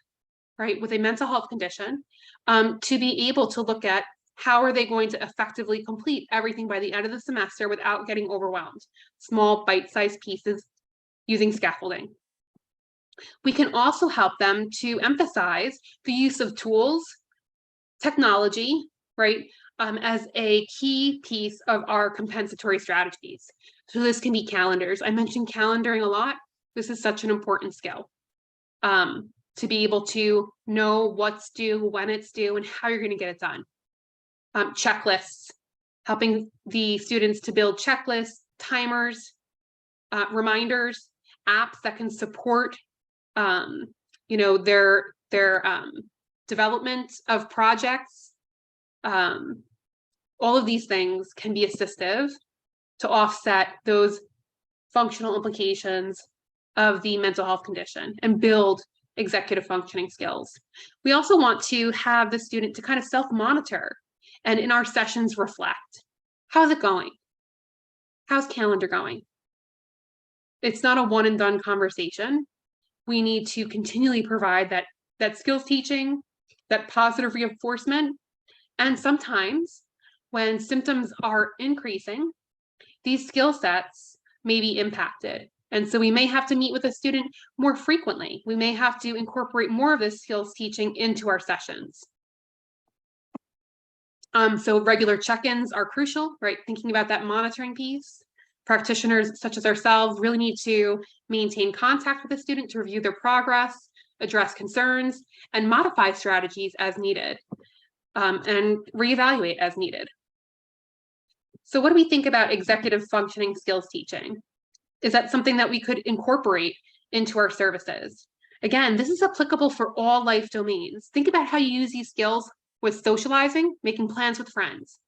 right, with a mental health condition, to be able to look at how are they going to effectively complete everything by the end of the semester without getting overwhelmed. Small bite-sized pieces using scaffolding. We can also help them to emphasize the use of tools, technology, right, as a key piece of our compensatory strategies. So this can be calendars. I mentioned calendaring a lot. This is such an important skill. To be able to know what's due, when it's due, and how you're going to get it done. Checklists, helping the students to build checklists, timers, reminders, apps that can support, their development of projects. All of these things can be assistive to offset those functional implications of the mental health condition and build executive functioning skills. We also want to have the student to kind of self-monitor and in our sessions reflect. How's it going? How's calendar going? It's not a one and done conversation. We need to continually provide that skills teaching, that positive reinforcement. And sometimes when symptoms are increasing, these skill sets may be impacted. And so we may have to meet with a student more frequently. We may have to incorporate more of this skills teaching into our sessions. So regular check-ins are crucial, right? Thinking about that monitoring piece. Practitioners such as ourselves really need to maintain contact with the student to review their progress, address concerns, and modify strategies as needed, and reevaluate as needed. So what do we think about executive functioning skills teaching? Is that something that we could incorporate into our services? Again, this is applicable for all life domains. Think about how you use these skills with socializing, making plans with friends.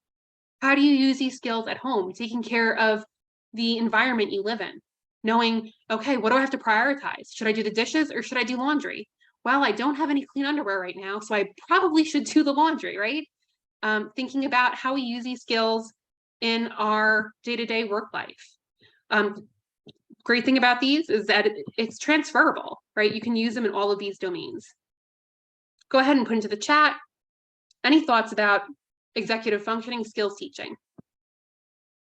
How do you use these skills at home, taking care of the environment you live in? Knowing, okay, what do I have to prioritize? Should I do the dishes or should I do laundry? Well, I don't have any clean underwear right now, so I probably should do the laundry, right? Thinking about how we use these skills in our day-to-day work life. Great thing about these is that it's transferable, right? You can use them in all of these domains. Go ahead and put into the chat any thoughts about executive functioning skills teaching,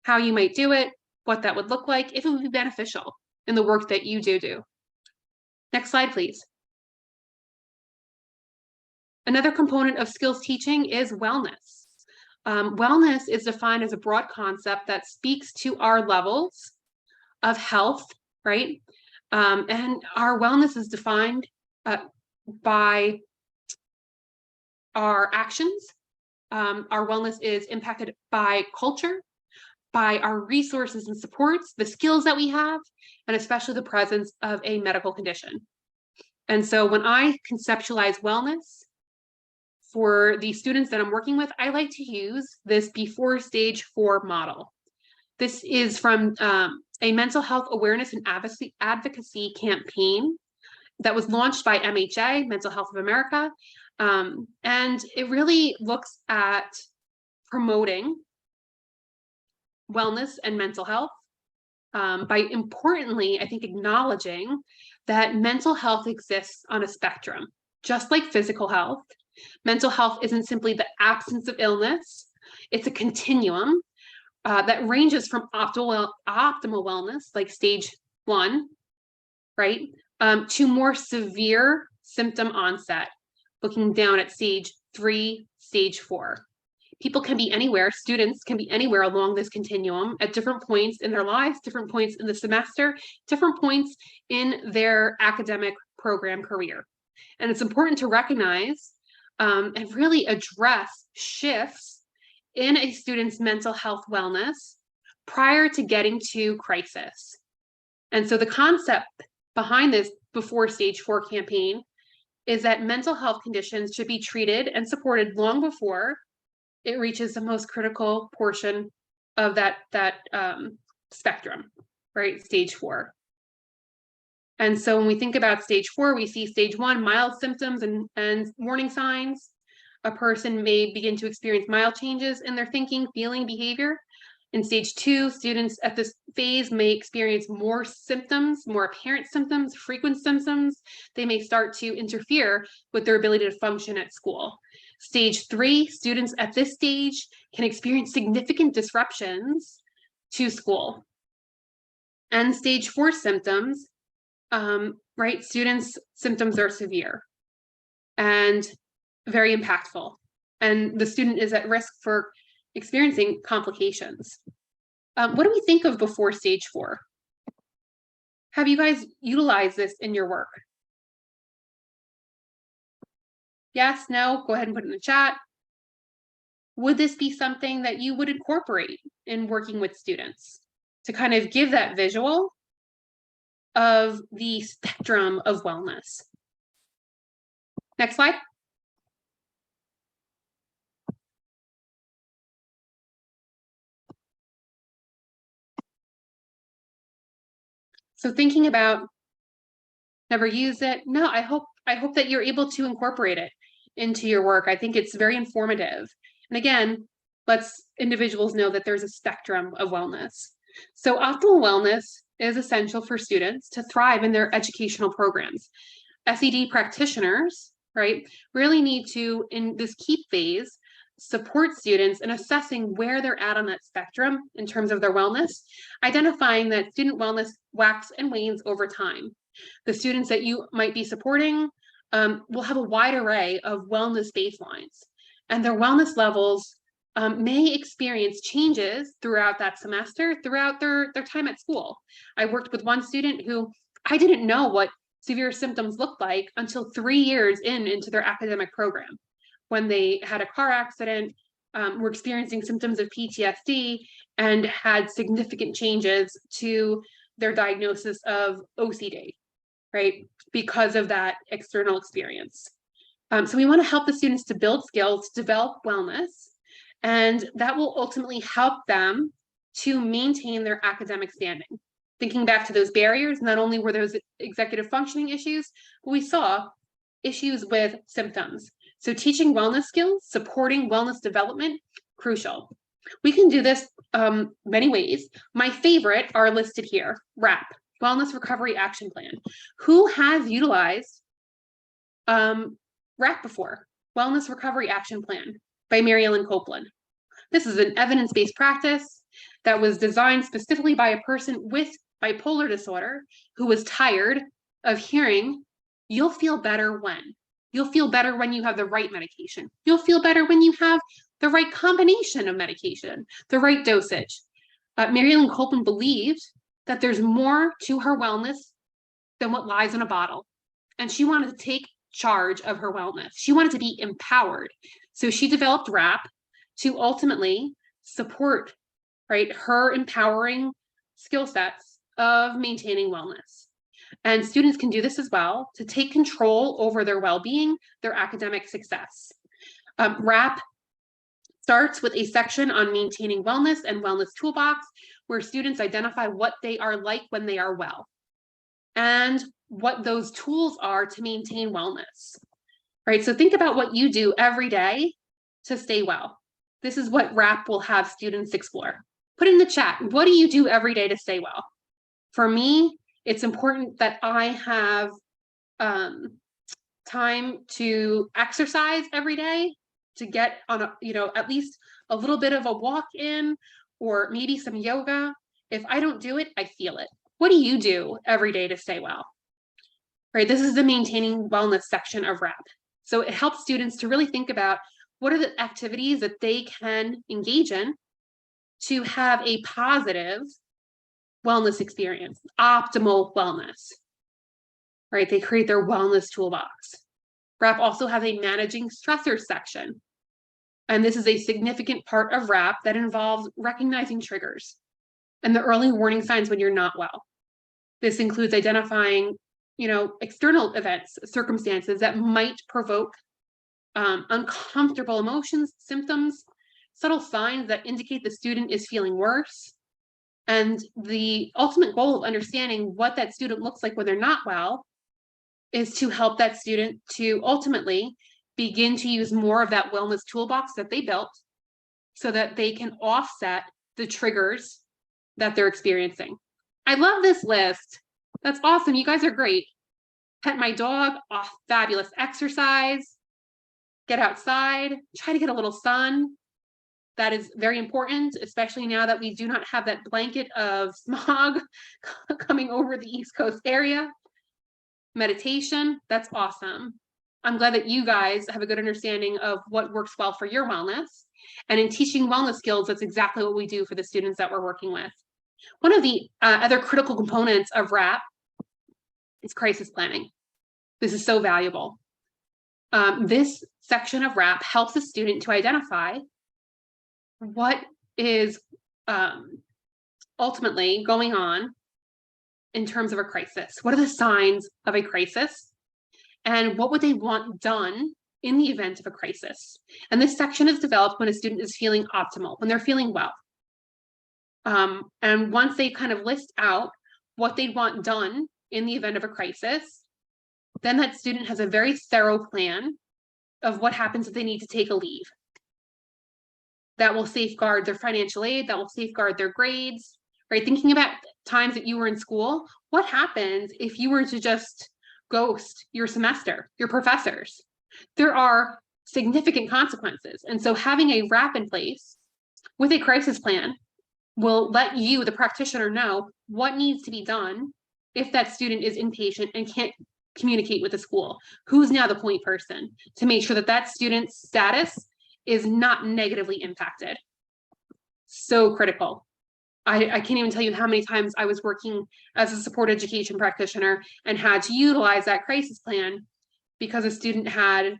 how you might do it, what that would look like, if it would be beneficial in the work that you do. Next slide, please. Another component of skills teaching is wellness. Wellness is defined as a broad concept that speaks to our levels of health, right? And our wellness is defined by our actions. Our wellness is impacted by culture, by our resources and supports, the skills that we have, and especially the presence of a medical condition. And so when I conceptualize wellness for the students that I'm working with, I like to use this before stage 4 model. This is from a mental health awareness and advocacy campaign that was launched by MHA, Mental Health of America. And it really looks at promoting wellness and mental health by importantly, I think, acknowledging that mental health exists on a spectrum, just like physical health. Mental health isn't simply the absence of illness, it's a continuum that ranges from optimal wellness, like stage 1, right, to more severe symptom onset, looking down at stage 3, stage 4. People can be anywhere, students can be anywhere along this continuum at different points in their lives, different points in the semester, different points in their academic program career. And it's important to recognize and really address shifts in a student's mental health wellness prior to getting to crisis. And so the concept behind this before stage 4 campaign is that mental health conditions should be treated and supported long before it reaches the most critical portion of that spectrum, right? Stage 4. And so when we think about stage 4, we see stage 1, mild symptoms and warning signs. A person may begin to experience mild changes in their thinking, feeling, behavior. In stage 2, students at this phase may experience more symptoms, more apparent symptoms, frequent symptoms. They may start to interfere with their ability to function at school. Stage 3, students at this stage can experience significant disruptions to school. And stage 4 symptoms, right, students' symptoms are severe and very impactful. And the student is at risk for experiencing complications. What do we think of before stage 4? Have you guys utilized this in your work? Yes, no, go ahead and put it in the chat. Would this be something that you would incorporate in working with students to kind of give that visual of the spectrum of wellness? Next slide. So thinking about never use it. No, I hope that you're able to incorporate it into your work. I think it's very informative. And again, lets individuals know that there's a spectrum of wellness. So optimal wellness is essential for students to thrive in their educational programs. SED practitioners, right, really need to, in this KEEP phase, support students in assessing where they're at on that spectrum in terms of their wellness, identifying that student wellness waxes and wanes over time. The students that you might be supporting will have a wide array of wellness baselines, and their wellness levels may experience changes throughout that semester, throughout their time at school. I worked with one student who I didn't know what severe symptoms looked like until 3 years into their academic program, when they had a car accident, were experiencing symptoms of PTSD, and had significant changes to their diagnosis of OCD, right, because of that external experience. So we want to help the students to build skills, develop wellness, and that will ultimately help them to maintain their academic standing. Thinking back to those barriers, not only were those executive functioning issues, but we saw issues with symptoms. So teaching wellness skills, supporting wellness development, crucial. We can do this many ways. My favorite are listed here. WRAP, Wellness Recovery Action Plan. Who has utilized WRAP before? Wellness Recovery Action Plan by Mary Ellen Copeland. This is an evidence-based practice that was designed specifically by a person with bipolar disorder who was tired of hearing, you'll feel better when. You'll feel better when you have the right medication. You'll feel better when you have the right combination of medication, the right dosage. Mary Ellen Copeland believed that there's more to her wellness than what lies in a bottle. And she wanted to take charge of her wellness. She wanted to be empowered. So she developed WRAP to ultimately support, right, her empowering skill sets of maintaining wellness. And students can do this as well to take control over their well-being, their academic success. WRAP starts with a section on maintaining wellness and wellness toolbox, where students identify what they are like when they are well and what those tools are to maintain wellness, right? So think about what you do every day to stay well. This is what WRAP will have students explore. Put in the chat, what do you do every day to stay well? For me, it's important that I have time to exercise every day, to get on a, at least a little bit of a walk in, or maybe some yoga. If I don't do it, I feel it. What do you do every day to stay well? Right, this is the maintaining wellness section of WRAP. So it helps students to really think about what are the activities that they can engage in to have a positive wellness experience, optimal wellness, right? They create their wellness toolbox. WRAP also has a managing stressors section. And this is a significant part of WRAP that involves recognizing triggers and the early warning signs when you're not well. This includes identifying, external events, circumstances that might provoke uncomfortable emotions, symptoms, subtle signs that indicate the student is feeling worse. And the ultimate goal of understanding what that student looks like when they're not well is to help that student to ultimately begin to use more of that wellness toolbox that they built so that they can offset the triggers that they're experiencing. I love this list. That's awesome. You guys are great. Pet my dog, fabulous exercise, get outside, try to get a little sun. That is very important, especially now that we do not have that blanket of smog coming over the East Coast area. Meditation, that's awesome. I'm glad that you guys have a good understanding of what works well for your wellness. And in teaching wellness skills, that's exactly what we do for the students that we're working with. One of the other critical components of WRAP is crisis planning. This is so valuable. This section of WRAP helps a student to identify what is ultimately going on in terms of a crisis. What are the signs of a crisis? And what would they want done in the event of a crisis? And this section is developed when a student is feeling optimal, when they're feeling well. And once they kind of list out what they want done in the event of a crisis, then that student has a very thorough plan of what happens if they need to take a leave. That will safeguard their financial aid, that will safeguard their grades, right? Thinking about times that you were in school, what happens if you were to just ghost your semester, your professors? There are significant consequences. And so having a WRAP in place with a crisis plan will let you, the practitioner, know what needs to be done if that student is inpatient and can't communicate with the school. Who's now the point person to make sure that that student's status is not negatively impacted? So critical. I can't even tell you how many times I was working as a support education practitioner and had to utilize that crisis plan because a student had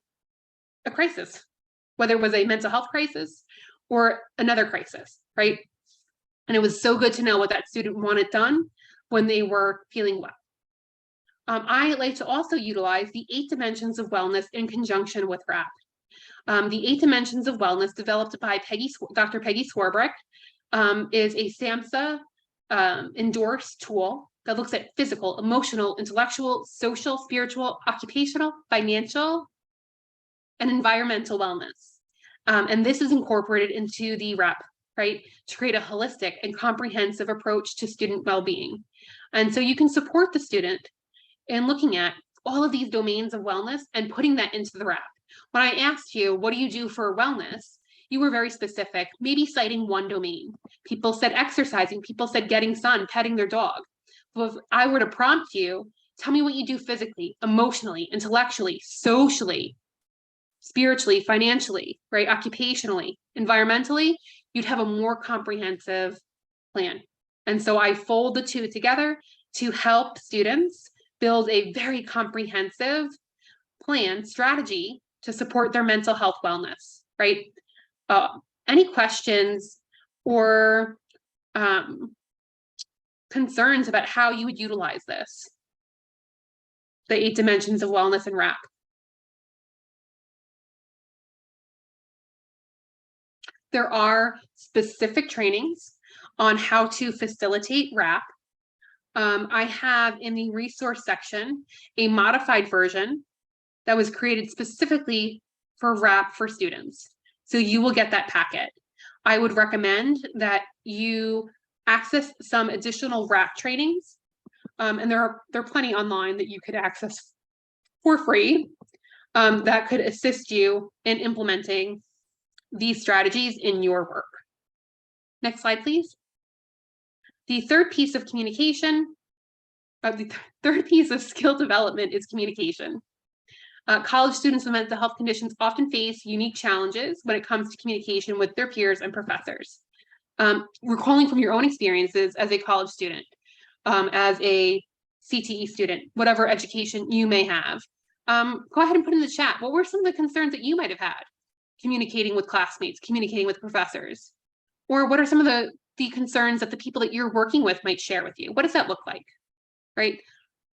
a crisis, whether it was a mental health crisis or another crisis, right? And it was so good to know what that student wanted done when they were feeling well. I like to also utilize the 8 dimensions of wellness in conjunction with WRAP. The 8 dimensions of wellness developed by Dr. Peggy Swarbrick is a SAMHSA endorsed tool that looks at physical, emotional, intellectual, social, spiritual, occupational, financial, and environmental wellness. And this is incorporated into the WRAP, right, to create a holistic and comprehensive approach to student well-being. And so you can support the student in looking at all of these domains of wellness and putting that into the WRAP. When I asked you, what do you do for wellness? You were very specific, maybe citing one domain. People said exercising, people said getting sun, petting their dog. Well, if I were to prompt you, Tell me what you do physically, emotionally, intellectually, socially, spiritually, financially, right? Occupationally, environmentally, you'd have a more comprehensive plan. And so I fold the two together to help students build a very comprehensive plan, strategy to support their mental health wellness, right? Any questions or concerns about how you would utilize this? The 8 dimensions of wellness and WRAP. There are specific trainings on how to facilitate WRAP. I have in the resource section a modified version that was created specifically for WRAP for students. So you will get that packet. I would recommend that you access some additional WRAP trainings. And there are plenty online that you could access for free that could assist you in implementing these strategies in your work. Next slide, please. The third piece of communication, the third piece of skill development is communication. College students with mental health conditions often face unique challenges when it comes to communication with their peers and professors. Recalling from your own experiences as a college student, as a CTE student, whatever education you may have, go ahead and put in the chat, what were some of the concerns that you might have had communicating with classmates, communicating with professors? Or what are some of the concerns that the people that you're working with might share with you? What does that look like, right?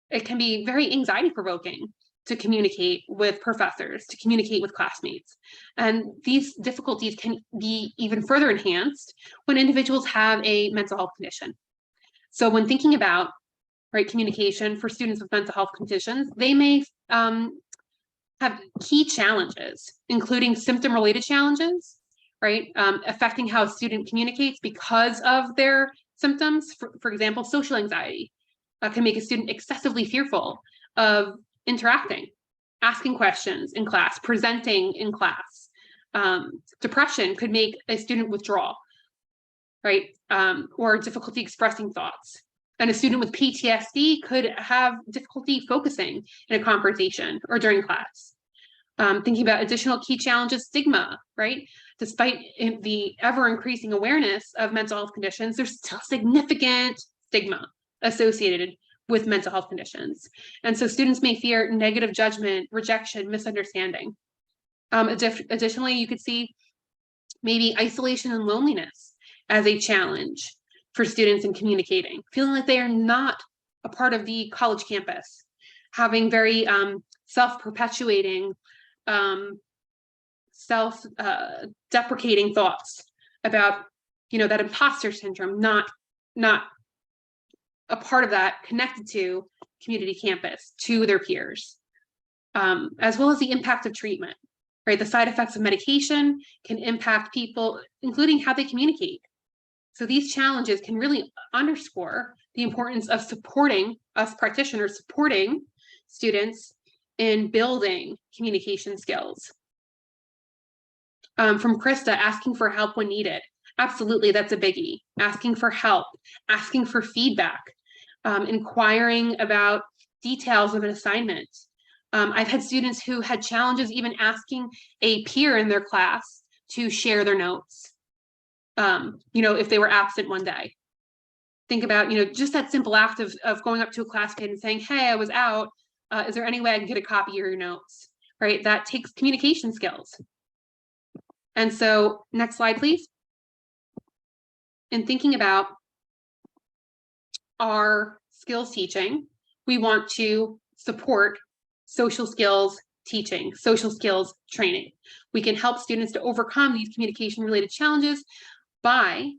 It can be very anxiety provoking to communicate with professors, to communicate with classmates. And these difficulties can be even further enhanced when individuals have a mental health condition. So when thinking about, right, communication for students with mental health conditions, they may have key challenges, including symptom-related challenges, right, affecting how a student communicates because of their symptoms. For example, social anxiety can make a student excessively fearful of interacting, asking questions in class, presenting in class. Depression could make a student withdraw, right? Or difficulty expressing thoughts. And a student with PTSD could have difficulty focusing in a conversation or during class. Thinking about additional key challenges, stigma, right? Despite the ever increasing awareness of mental health conditions, there's still significant stigma associated with mental health conditions. And so students may fear negative judgment, rejection, misunderstanding. Additionally, you could see maybe isolation and loneliness as a challenge for students in communicating, feeling like they are not a part of the college campus, having very self-perpetuating, self-deprecating thoughts about, that imposter syndrome, not a part of that connected to community campus, to their peers, as well as the impact of treatment, right? The side effects of medication can impact people, including how they communicate. So these challenges can really underscore the importance of supporting us practitioners, supporting students in building communication skills. From Krista, asking for help when needed. Absolutely, that's a biggie. Asking for help, asking for feedback, inquiring about details of an assignment. I've had students who had challenges even asking a peer in their class to share their notes, if they were absent one day. Think about, just that simple act of going up to a classmate and saying, hey, I was out. Is there any way I can get a copy of your notes, right? That takes communication skills. And so next slide, please. In thinking about our skills teaching, we want to support social skills teaching, social skills training. We can help students to overcome these communication related challenges by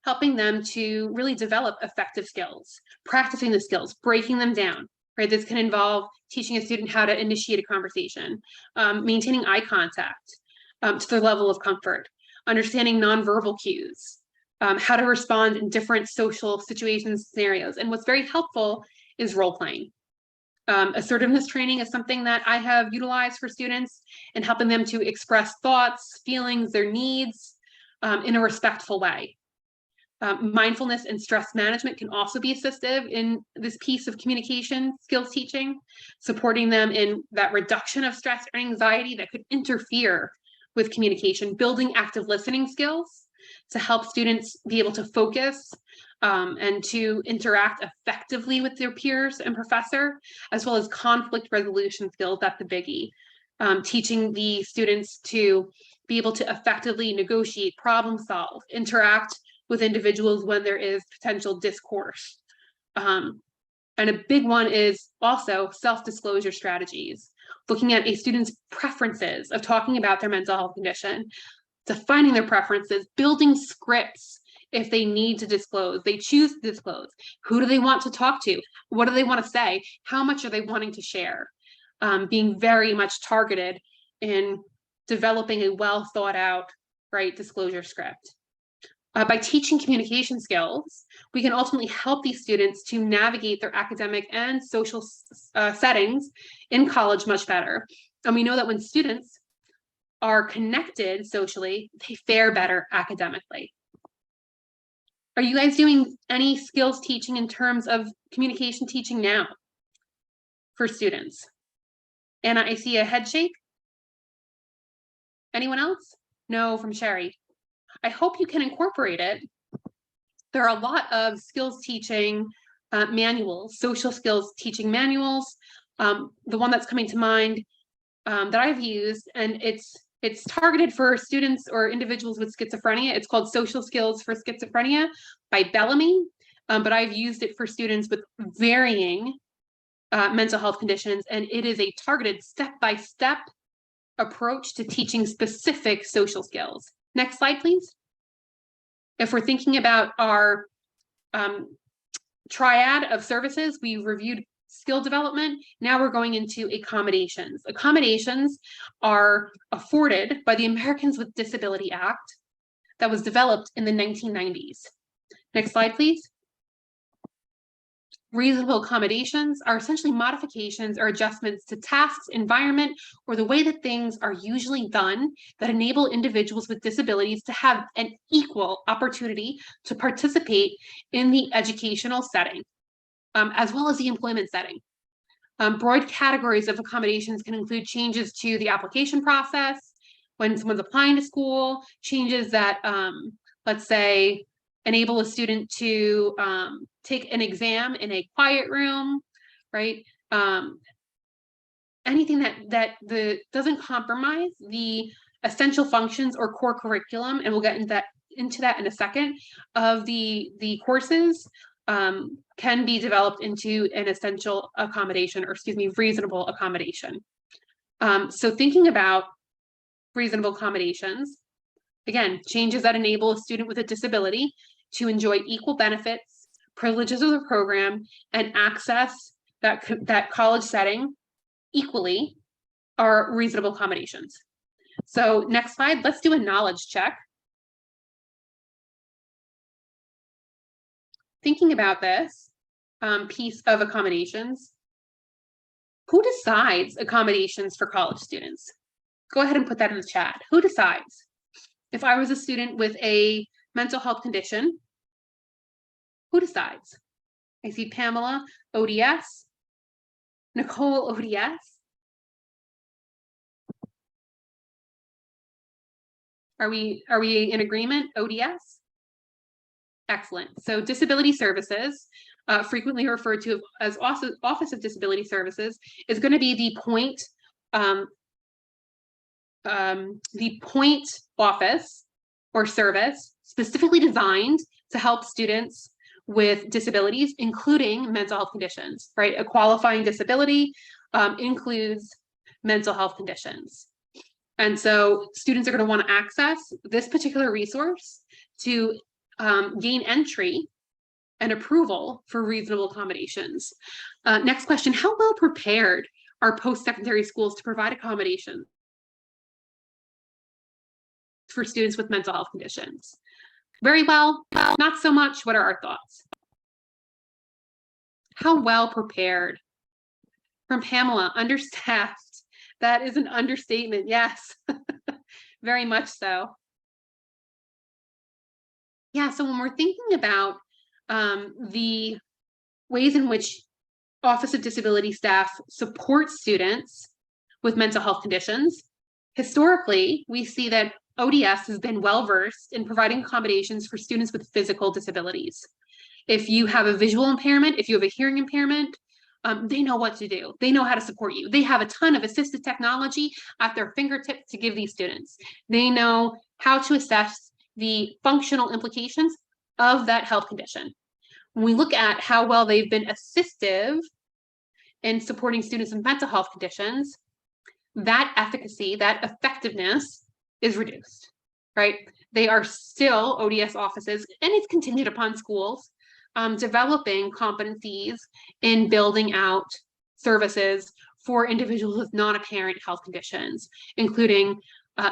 helping them to really develop effective skills, practicing the skills, breaking them down, right? This can involve teaching a student how to initiate a conversation, maintaining eye contact to their level of comfort, understanding nonverbal cues, how to respond in different social situations, scenarios. And what's very helpful is role playing. Assertiveness training is something that I have utilized for students and helping them to express thoughts, feelings, their needs in a respectful way. Mindfulness and stress management can also be assistive in this piece of communication skills teaching, supporting them in that reduction of stress or anxiety that could interfere with communication, building active listening skills to help students be able to focus and to interact effectively with their peers and professor, as well as conflict resolution skills. That's the biggie. Teaching the students to be able to effectively negotiate, problem solve, interact with individuals when there is potential discourse. And a big one is also self-disclosure strategies, looking at a student's preferences of talking about their mental health condition, defining their preferences, building scripts if they need to disclose, they choose to disclose. Who do they want to talk to? What do they want to say? How much are they wanting to share? Being very much targeted in developing a well thought out, right, disclosure script. By teaching communication skills, we can ultimately help these students to navigate their academic and social settings in college much better. And we know that when students are connected socially, they fare better academically. Are you guys doing any skills teaching in terms of communication teaching now for students? Anna, I see a head shake. Anyone else? No, from Sherry. I hope you can incorporate it. There are a lot of skills teaching manuals, social skills teaching manuals. The one that's coming to mind that I've used, and it's targeted for students or individuals with schizophrenia. It's called Social Skills for Schizophrenia by Bellamy, but I've used it for students with varying mental health conditions, and it is a targeted step-by-step approach to teaching specific social skills. Next slide, please. If we're thinking about our triad of services, we reviewed skill development. Now we're going into accommodations. Accommodations are afforded by the Americans with Disability Act that was developed in the 1990s. Next slide, please. Reasonable accommodations are essentially modifications or adjustments to tasks, environment, or the way that things are usually done that enable individuals with disabilities to have an equal opportunity to participate in the educational setting, as well as the employment setting. Broad categories of accommodations can include changes to the application process, when someone's applying to school, changes that, let's say, enable a student to take an exam in a quiet room, right? Anything that doesn't compromise the essential functions or core curriculum, and we'll get into that in a second, of the courses can be developed into an essential accommodation, or excuse me, reasonable accommodation. So thinking about reasonable accommodations, again, changes that enable a student with a disability to enjoy equal benefits, privileges of the program, and access that college setting equally are reasonable accommodations. So next slide, let's do a knowledge check. Thinking about this piece of accommodations, who decides accommodations for college students? Go ahead and put that in the chat. Who decides? If I was a student with a mental health condition, who decides? I see Pamela, ODS, Nicole, ODS. Are we in agreement, ODS? Excellent. So disability services, frequently referred to as Office of Disability Services, is going to be the point office or service specifically designed to help students with disabilities, including mental health conditions, right? A qualifying disability includes mental health conditions. And so students are going to want to access this particular resource to gain entry and approval for reasonable accommodations. Next question, how well prepared are post-secondary schools to provide accommodations for students with mental health conditions? Very well, not so much. What are our thoughts? How well prepared? From Pamela, understaffed. That is an understatement, yes. Very much so. Yeah, so when we're thinking about the ways in which Office of Disability staff support students with mental health conditions, historically, we see that ODS has been well-versed in providing accommodations for students with physical disabilities. If you have a visual impairment, if you have a hearing impairment, they know what to do. They know how to support you. They have a ton of assistive technology at their fingertips to give these students. They know how to assess the functional implications of that health condition. When we look at how well they've been assistive in supporting students with mental health conditions, that efficacy, that effectiveness is reduced, right? They are still ODS offices, and it's contingent upon schools developing competencies in building out services for individuals with non-apparent health conditions, including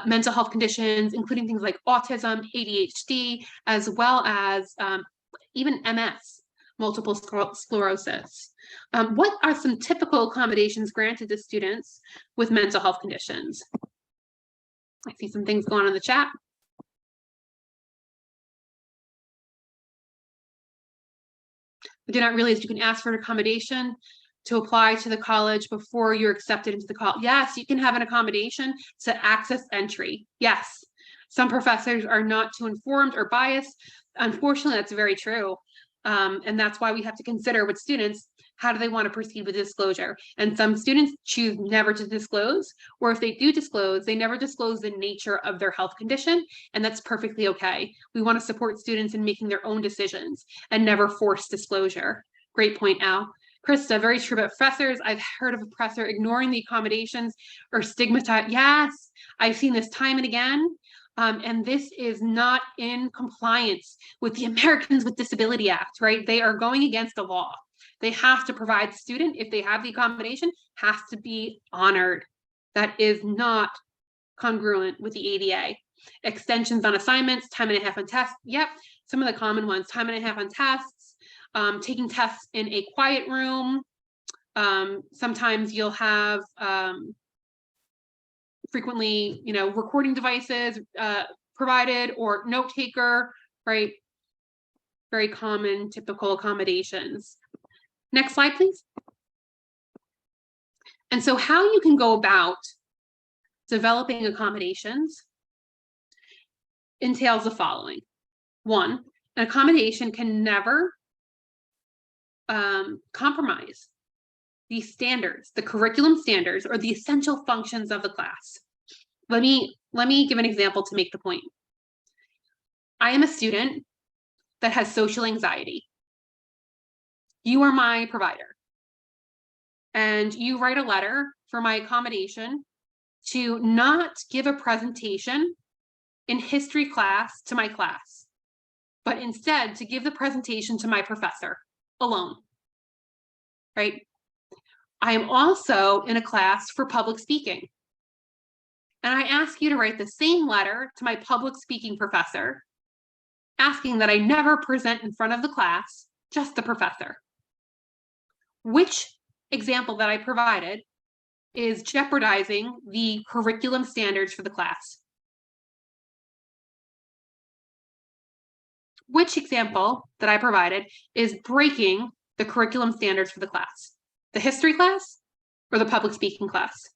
mental health conditions, including things like autism, ADHD, as well as even MS, multiple sclerosis. What are some typical accommodations granted to students with mental health conditions? I see some things going on in the chat. I did not realize you can ask for an accommodation to apply to the college before you're accepted into the college. Yes, you can have an accommodation to access entry. Yes, some professors are not too informed or biased. Unfortunately, that's very true. And that's why we have to consider with students, how do they want to proceed with disclosure? And some students choose never to disclose, or if they do disclose, they never disclose the nature of their health condition, and that's perfectly okay. We want to support students in making their own decisions and never force disclosure. Great point, Al. Krista, very true about professors. I've heard of a professor ignoring the accommodations or stigmatized. Yes, I've seen this time and again. And this is not in compliance with the Americans with Disability Act, right? They are going against the law. They have to provide the student, if they have the accommodation, has to be honored. That is not congruent with the ADA. Extensions on assignments, time and a half on tests. Yep, some of the common ones, time and a half on tests, taking tests in a quiet room. Sometimes you'll have frequently, recording devices provided, or note taker, right? Very common, typical accommodations. Next slide, please. And so how you can go about developing accommodations entails the following. One, an accommodation can never compromise the standards, the curriculum standards, or the essential functions of the class. Let me give an example to make the point. I am a student that has social anxiety. You are my provider, and you write a letter for my accommodation to not give a presentation in history class to my class, but instead to give the presentation to my professor alone, right? I am also in a class for public speaking, and I ask you to write the same letter to my public speaking professor, asking that I never present in front of the class, just the professor. Which example that I provided is jeopardizing the curriculum standards for the class? Which example that I provided is breaking the curriculum standards for the class? The history class or the public speaking class?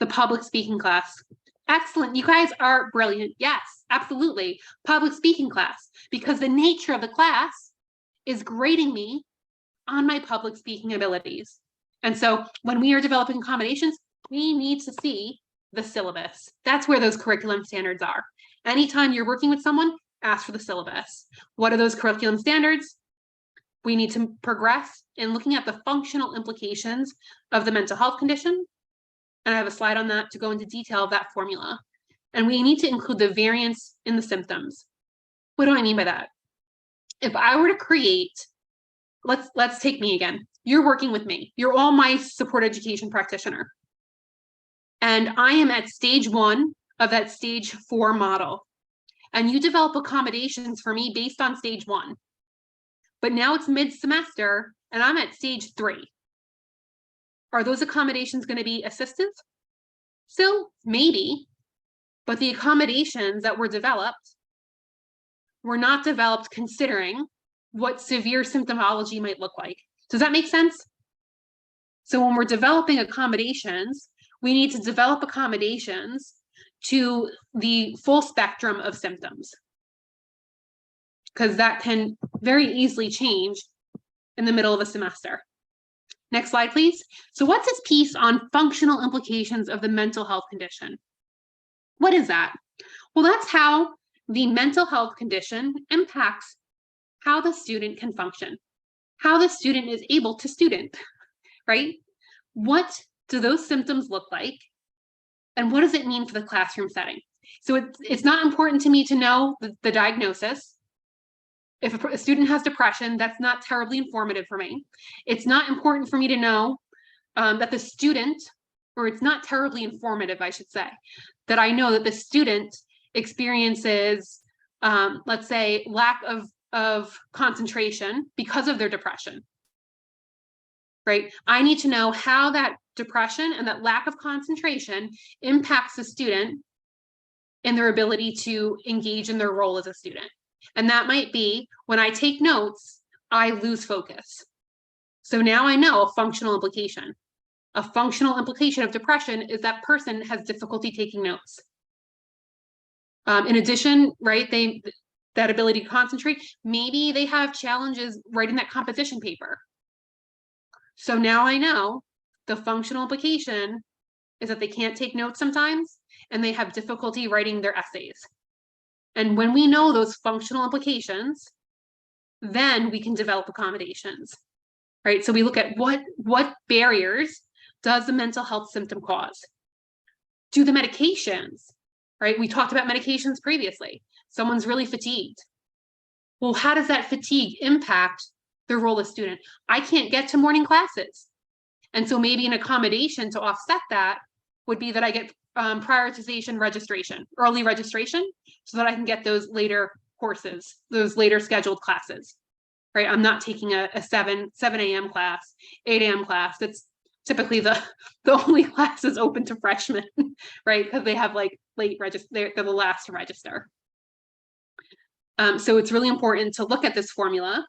The public speaking class. Excellent. You guys are brilliant. Yes, absolutely. Public speaking class, because the nature of the class is grading me on my public speaking abilities. And so when we are developing accommodations, we need to see the syllabus. That's where those curriculum standards are. Anytime you're working with someone, ask for the syllabus. What are those curriculum standards? We need to progress in looking at the functional implications of the mental health condition. And I have a slide on that to go into detail of that formula. And we need to include the variance in the symptoms. What do I mean by that? If I were to create, let's take me again. You're working with me. You're all my support education practitioner. And I am at stage 1 of that stage 4 model. And you develop accommodations for me based on stage 1. But now it's mid-semester and I'm at stage 3. Are those accommodations going to be assistive? Still, maybe. But the accommodations that were developed were not developed considering what severe symptomology might look like. Does that make sense? So when we're developing accommodations, we need to develop accommodations to the full spectrum of symptoms, because that can very easily change in the middle of a semester. Next slide, please. So what's this piece on functional implications of the mental health condition? What is that? Well, that's how the mental health condition impacts how the student can function, how the student is able to student, right? What do those symptoms look like? And what does it mean for the classroom setting? So it's not important to me to know the diagnosis. If a student has depression, that's not terribly informative for me. It's not important for me to know that the student, or it's not terribly informative, I should say, that I know that the student experiences, let's say, lack of concentration because of their depression, right? I need to know how that depression and that lack of concentration impacts the student in their ability to engage in their role as a student. And that might be when I take notes, I lose focus. So now I know a functional implication. A functional implication of depression is that person has difficulty taking notes. In addition, right, that ability to concentrate, maybe they have challenges writing that composition paper. So now I know the functional implication is that they can't take notes sometimes, and they have difficulty writing their essays. And when we know those functional implications, then we can develop accommodations, right? So we look at what barriers does the mental health symptom cause? Do the medications, right? We talked about medications previously. Someone's really fatigued. Well, how does that fatigue impact their role as student? I can't get to morning classes. And so maybe an accommodation to offset that would be that I get prioritization registration, early registration, so that I can get those later courses, those later scheduled classes, right? I'm not taking a 7 a.m. class, 8 a.m. class. That's typically the only classes open to freshmen, right? Because they have like late register, they're the last to register. So it's really important to look at this formula,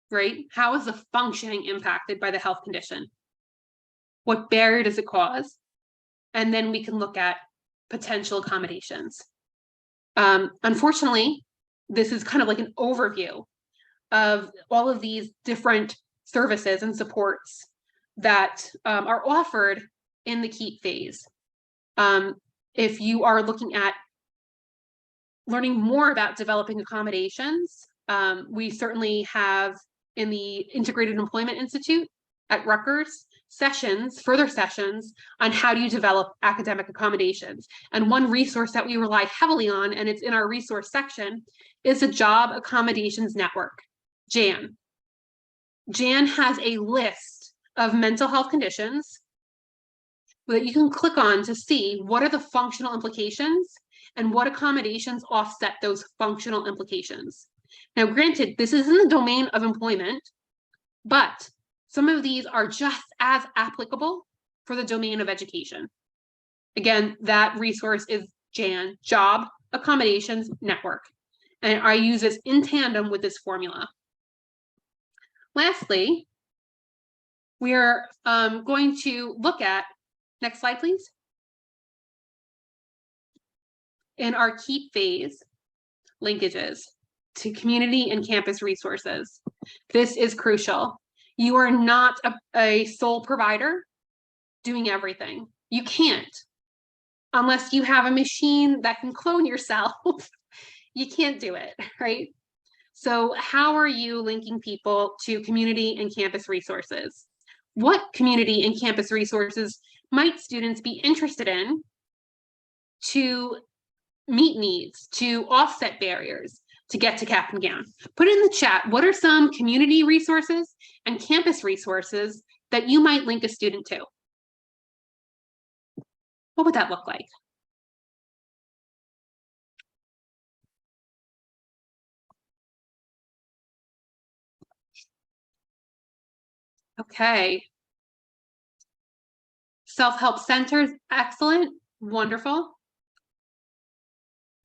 right? How is the functioning impacted by the health condition? What barrier does it cause? And then we can look at potential accommodations. Unfortunately, this is kind of like an overview of all of these different services and supports that are offered in the KEEP phase. If you are looking at learning more about developing accommodations, we certainly have in the Integrated Employment Institute at Rutgers further sessions on how do you develop academic accommodations. And one resource that we rely heavily on, and it's in our resource section, is the Job Accommodations Network, JAN. JAN has a list of mental health conditions that you can click on to see what are the functional implications and what accommodations offset those functional implications. Now, granted, this is in the domain of employment, but some of these are just as applicable for the domain of education. Again, that resource is JAN, Job Accommodations Network, and I use this in tandem with this formula. Lastly, we are going to look at, next slide, please. In our KEEP phase, linkages to community and campus resources. This is crucial. You are not a sole provider doing everything. You can't, unless you have a machine that can clone yourself. You can't do it, right? So how are you linking people to community and campus resources? What community and campus resources might students be interested in to meet needs, to offset barriers, to get to cap and gown? Put it in the chat. What are some community resources and campus resources that you might link a student to? What would that look like? Okay. Self-help centers, excellent, wonderful.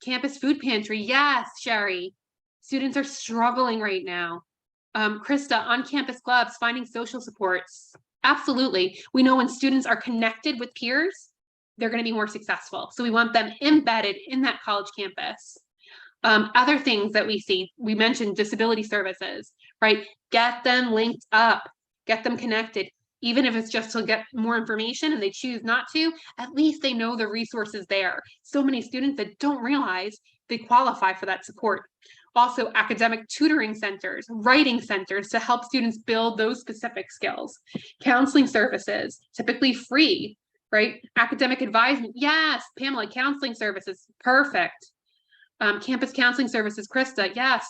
Campus food pantry, yes, Sherry. Students are struggling right now. Krista, on-campus clubs, finding social supports. Absolutely. We know when students are connected with peers, they're going to be more successful. So we want them embedded in that college campus. Other things that we see, we mentioned disability services, right? Get them linked up, get them connected. Even if it's just to get more information and they choose not to, at least they know the resources there. So many students that don't realize they qualify for that support. Also, academic tutoring centers, writing centers to help students build those specific skills. Counseling services, typically free, right? Academic advisement, yes, Pamela, counseling services, perfect. Campus counseling services, Krista, yes,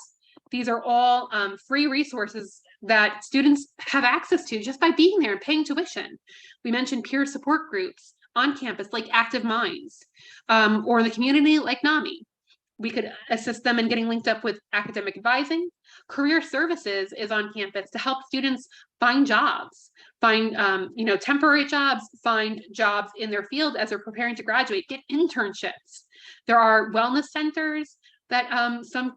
these are all free resources that students have access to just by being there and paying tuition. We mentioned peer support groups on campus like Active Minds, or in the community like NAMI. We could assist them in getting linked up with academic advising. Career services is on campus to help students find jobs, find temporary jobs, find jobs in their field as they're preparing to graduate, get internships. There are wellness centers that some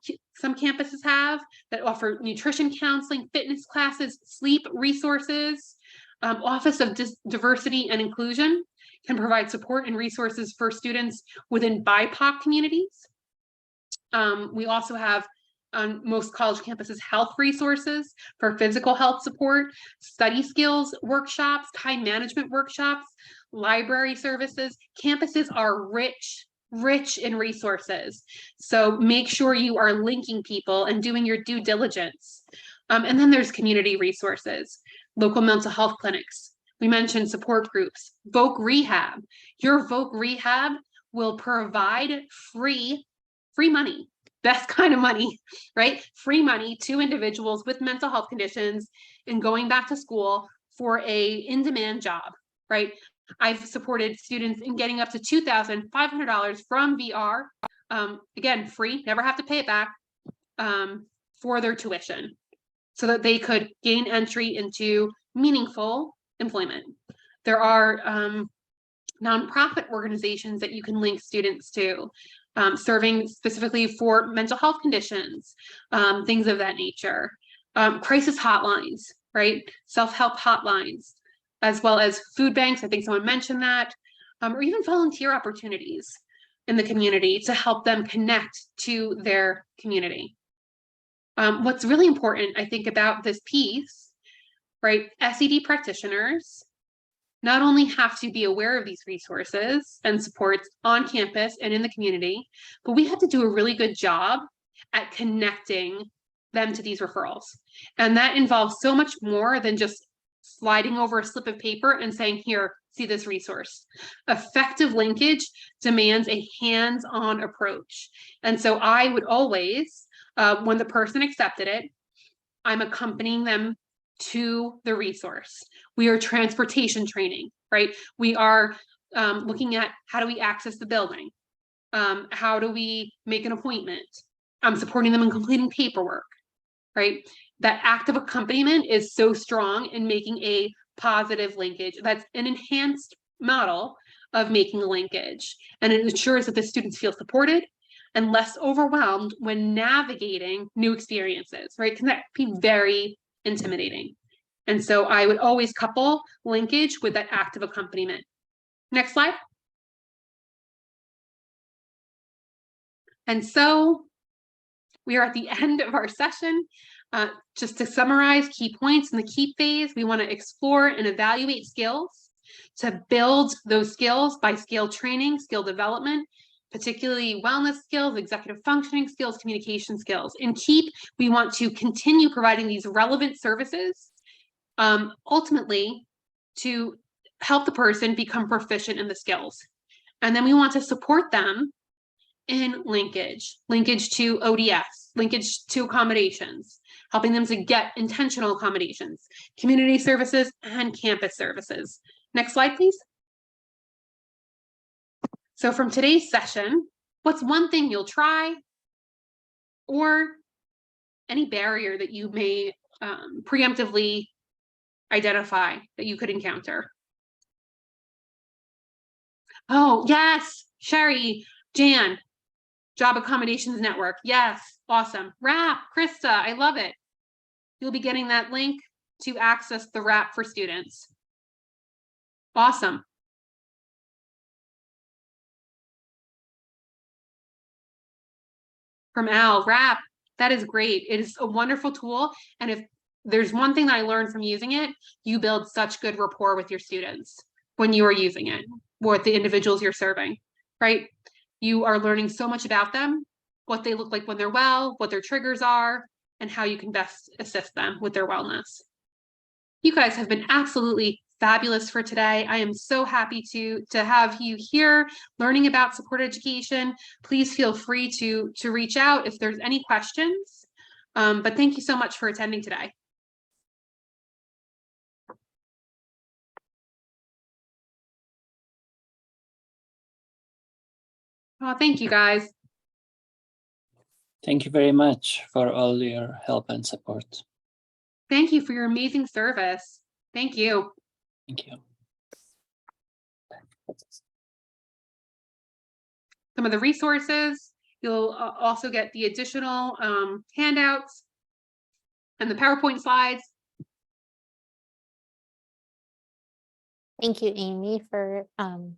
campuses have that offer nutrition counseling, fitness classes, sleep resources. Office of Diversity and Inclusion can provide support and resources for students within BIPOC communities. We also have on most college campuses health resources for physical health support, study skills workshops, time management workshops, library services. Campuses are rich in resources. So make sure you are linking people and doing your due diligence. And then there's community resources, local mental health clinics. We mentioned support groups, Voc Rehab. Your Voc Rehab will provide free money, best kind of money, right? Free money to individuals with mental health conditions and going back to school for a in-demand job, right? I've supported students in getting up to $2,500 from VR. Again, free, never have to pay it back, for their tuition so that they could gain entry into meaningful employment. There are nonprofit organizations that you can link students to, serving specifically for mental health conditions, things of that nature. Crisis hotlines, right? Self-help hotlines, as well as food banks. I think someone mentioned that, or even volunteer opportunities in the community to help them connect to their community. What's really important, I think, about this piece, right? SED practitioners not only have to be aware of these resources and supports on campus and in the community, but we have to do a really good job at connecting them to these referrals. And that involves so much more than just sliding over a slip of paper and saying, here, see this resource. Effective linkage demands a hands-on approach. And so I would always, when the person accepted it, I'm accompanying them to the resource. We are transportation training, right? We are looking at how do we access the building? How do we make an appointment? I'm supporting them in completing paperwork, right? That active accompaniment is so strong in making a positive linkage. That's an enhanced model of making a linkage. And it ensures that the students feel supported and less overwhelmed when navigating new experiences, right? Because that can be very intimidating. And so I would always couple linkage with that active accompaniment. Next slide. And so we are at the end of our session. Just to summarize key points in the KEEP phase, we want to explore and evaluate skills to build those skills by skill training, skill development, particularly wellness skills, executive functioning skills, communication skills. In KEEP, we want to continue providing these relevant services, ultimately to help the person become proficient in the skills. And then we want to support them in linkage to ODS, linkage to accommodations, helping them to get intentional accommodations, community services, and campus services. Next slide, please. So from today's session, what's one thing you'll try, or any barrier that you may preemptively identify that you could encounter? Oh, yes, Sherry, Jan, Job Accommodations Network. Yes, awesome. RAP, Krista, I love it. You'll be getting that link to access the RAP for students. Awesome. From Al, RAP, that is great. It is a wonderful tool. And if there's one thing that I learned from using it, you build such good rapport with your students when you are using it, or with the individuals you're serving, right? You are learning so much about them, what they look like when they're well, what their triggers are, and how you can best assist them with their wellness. You guys have been absolutely fabulous for today. I am so happy to have you here learning about supported education. Please feel free to reach out if there's any questions. But thank you so much for attending today. Oh, thank you guys. Thank you very much for all your help and support. Thank you for your amazing service. Thank you. Thank you. Some of the resources, you'll also get the additional handouts and the PowerPoint slides. Thank you, Amy, for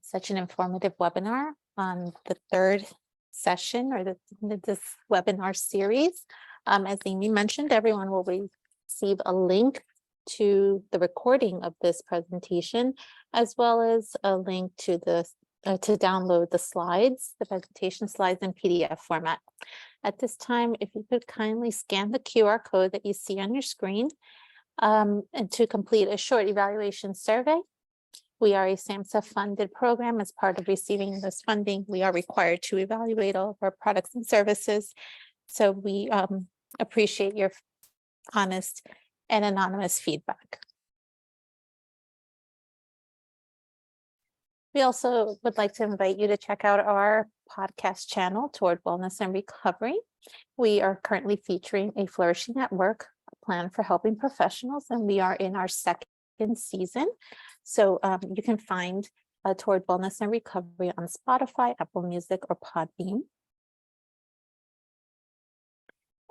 such an informative webinar on the third session or this webinar series. As Amy mentioned, everyone will receive a link to the recording of this presentation, as well as a link to the to download the slides, the presentation slides in PDF format. At this time, if you could kindly scan the QR code that you see on your screen and to complete a short evaluation survey. We are a SAMHSA funded program. As part of receiving this funding, we are required to evaluate all of our products and services. So we appreciate your honest and anonymous feedback. We also would like to invite you to check out our podcast channel, Toward Wellness and Recovery. We are currently featuring a Flourishing at Work plan for helping professionals, and we are in our second season. So you can find Toward Wellness and Recovery on Spotify, Apple Music, or Podbean.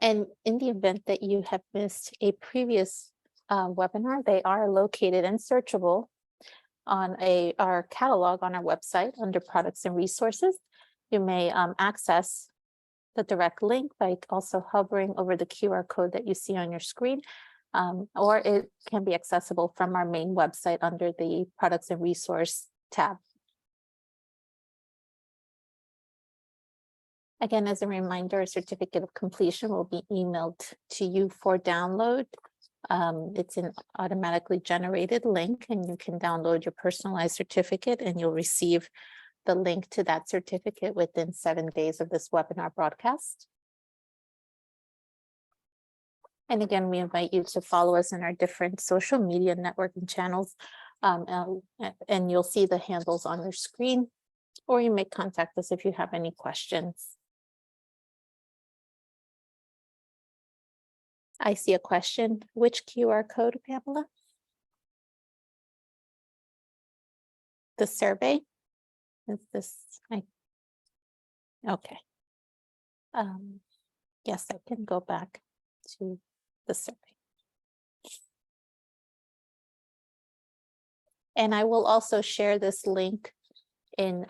And in the event that you have missed a previous webinar, they are located and searchable on our catalog on our website under Products and Resources. You may access the direct link by also hovering over the QR code that you see on your screen. Or it can be accessible from our main website under the Products and Resource tab. Again, as a reminder, a certificate of completion will be emailed to you for download. It's an automatically generated link, and you can download your personalized certificate, and you'll receive the link to that certificate within 7 days of this webinar broadcast. And again, we invite you to follow us in our different social media networking channels, and you'll see the handles on your screen, or you may contact us if you have any questions. I see a question. Which QR code, Pamela? The survey? Is this, okay. Yes, I can go back to the survey. And I will also share this link in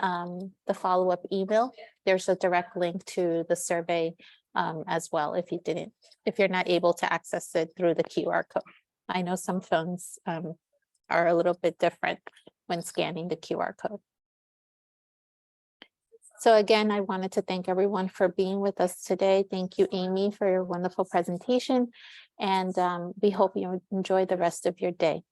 the follow-up email. There's a direct link to the survey as well if you're not able to access it through the QR code. I know some phones are a little bit different when scanning the QR code. So again, I wanted to thank everyone for being with us today. Thank you, Amy, for your wonderful presentation. And we hope you enjoy the rest of your day.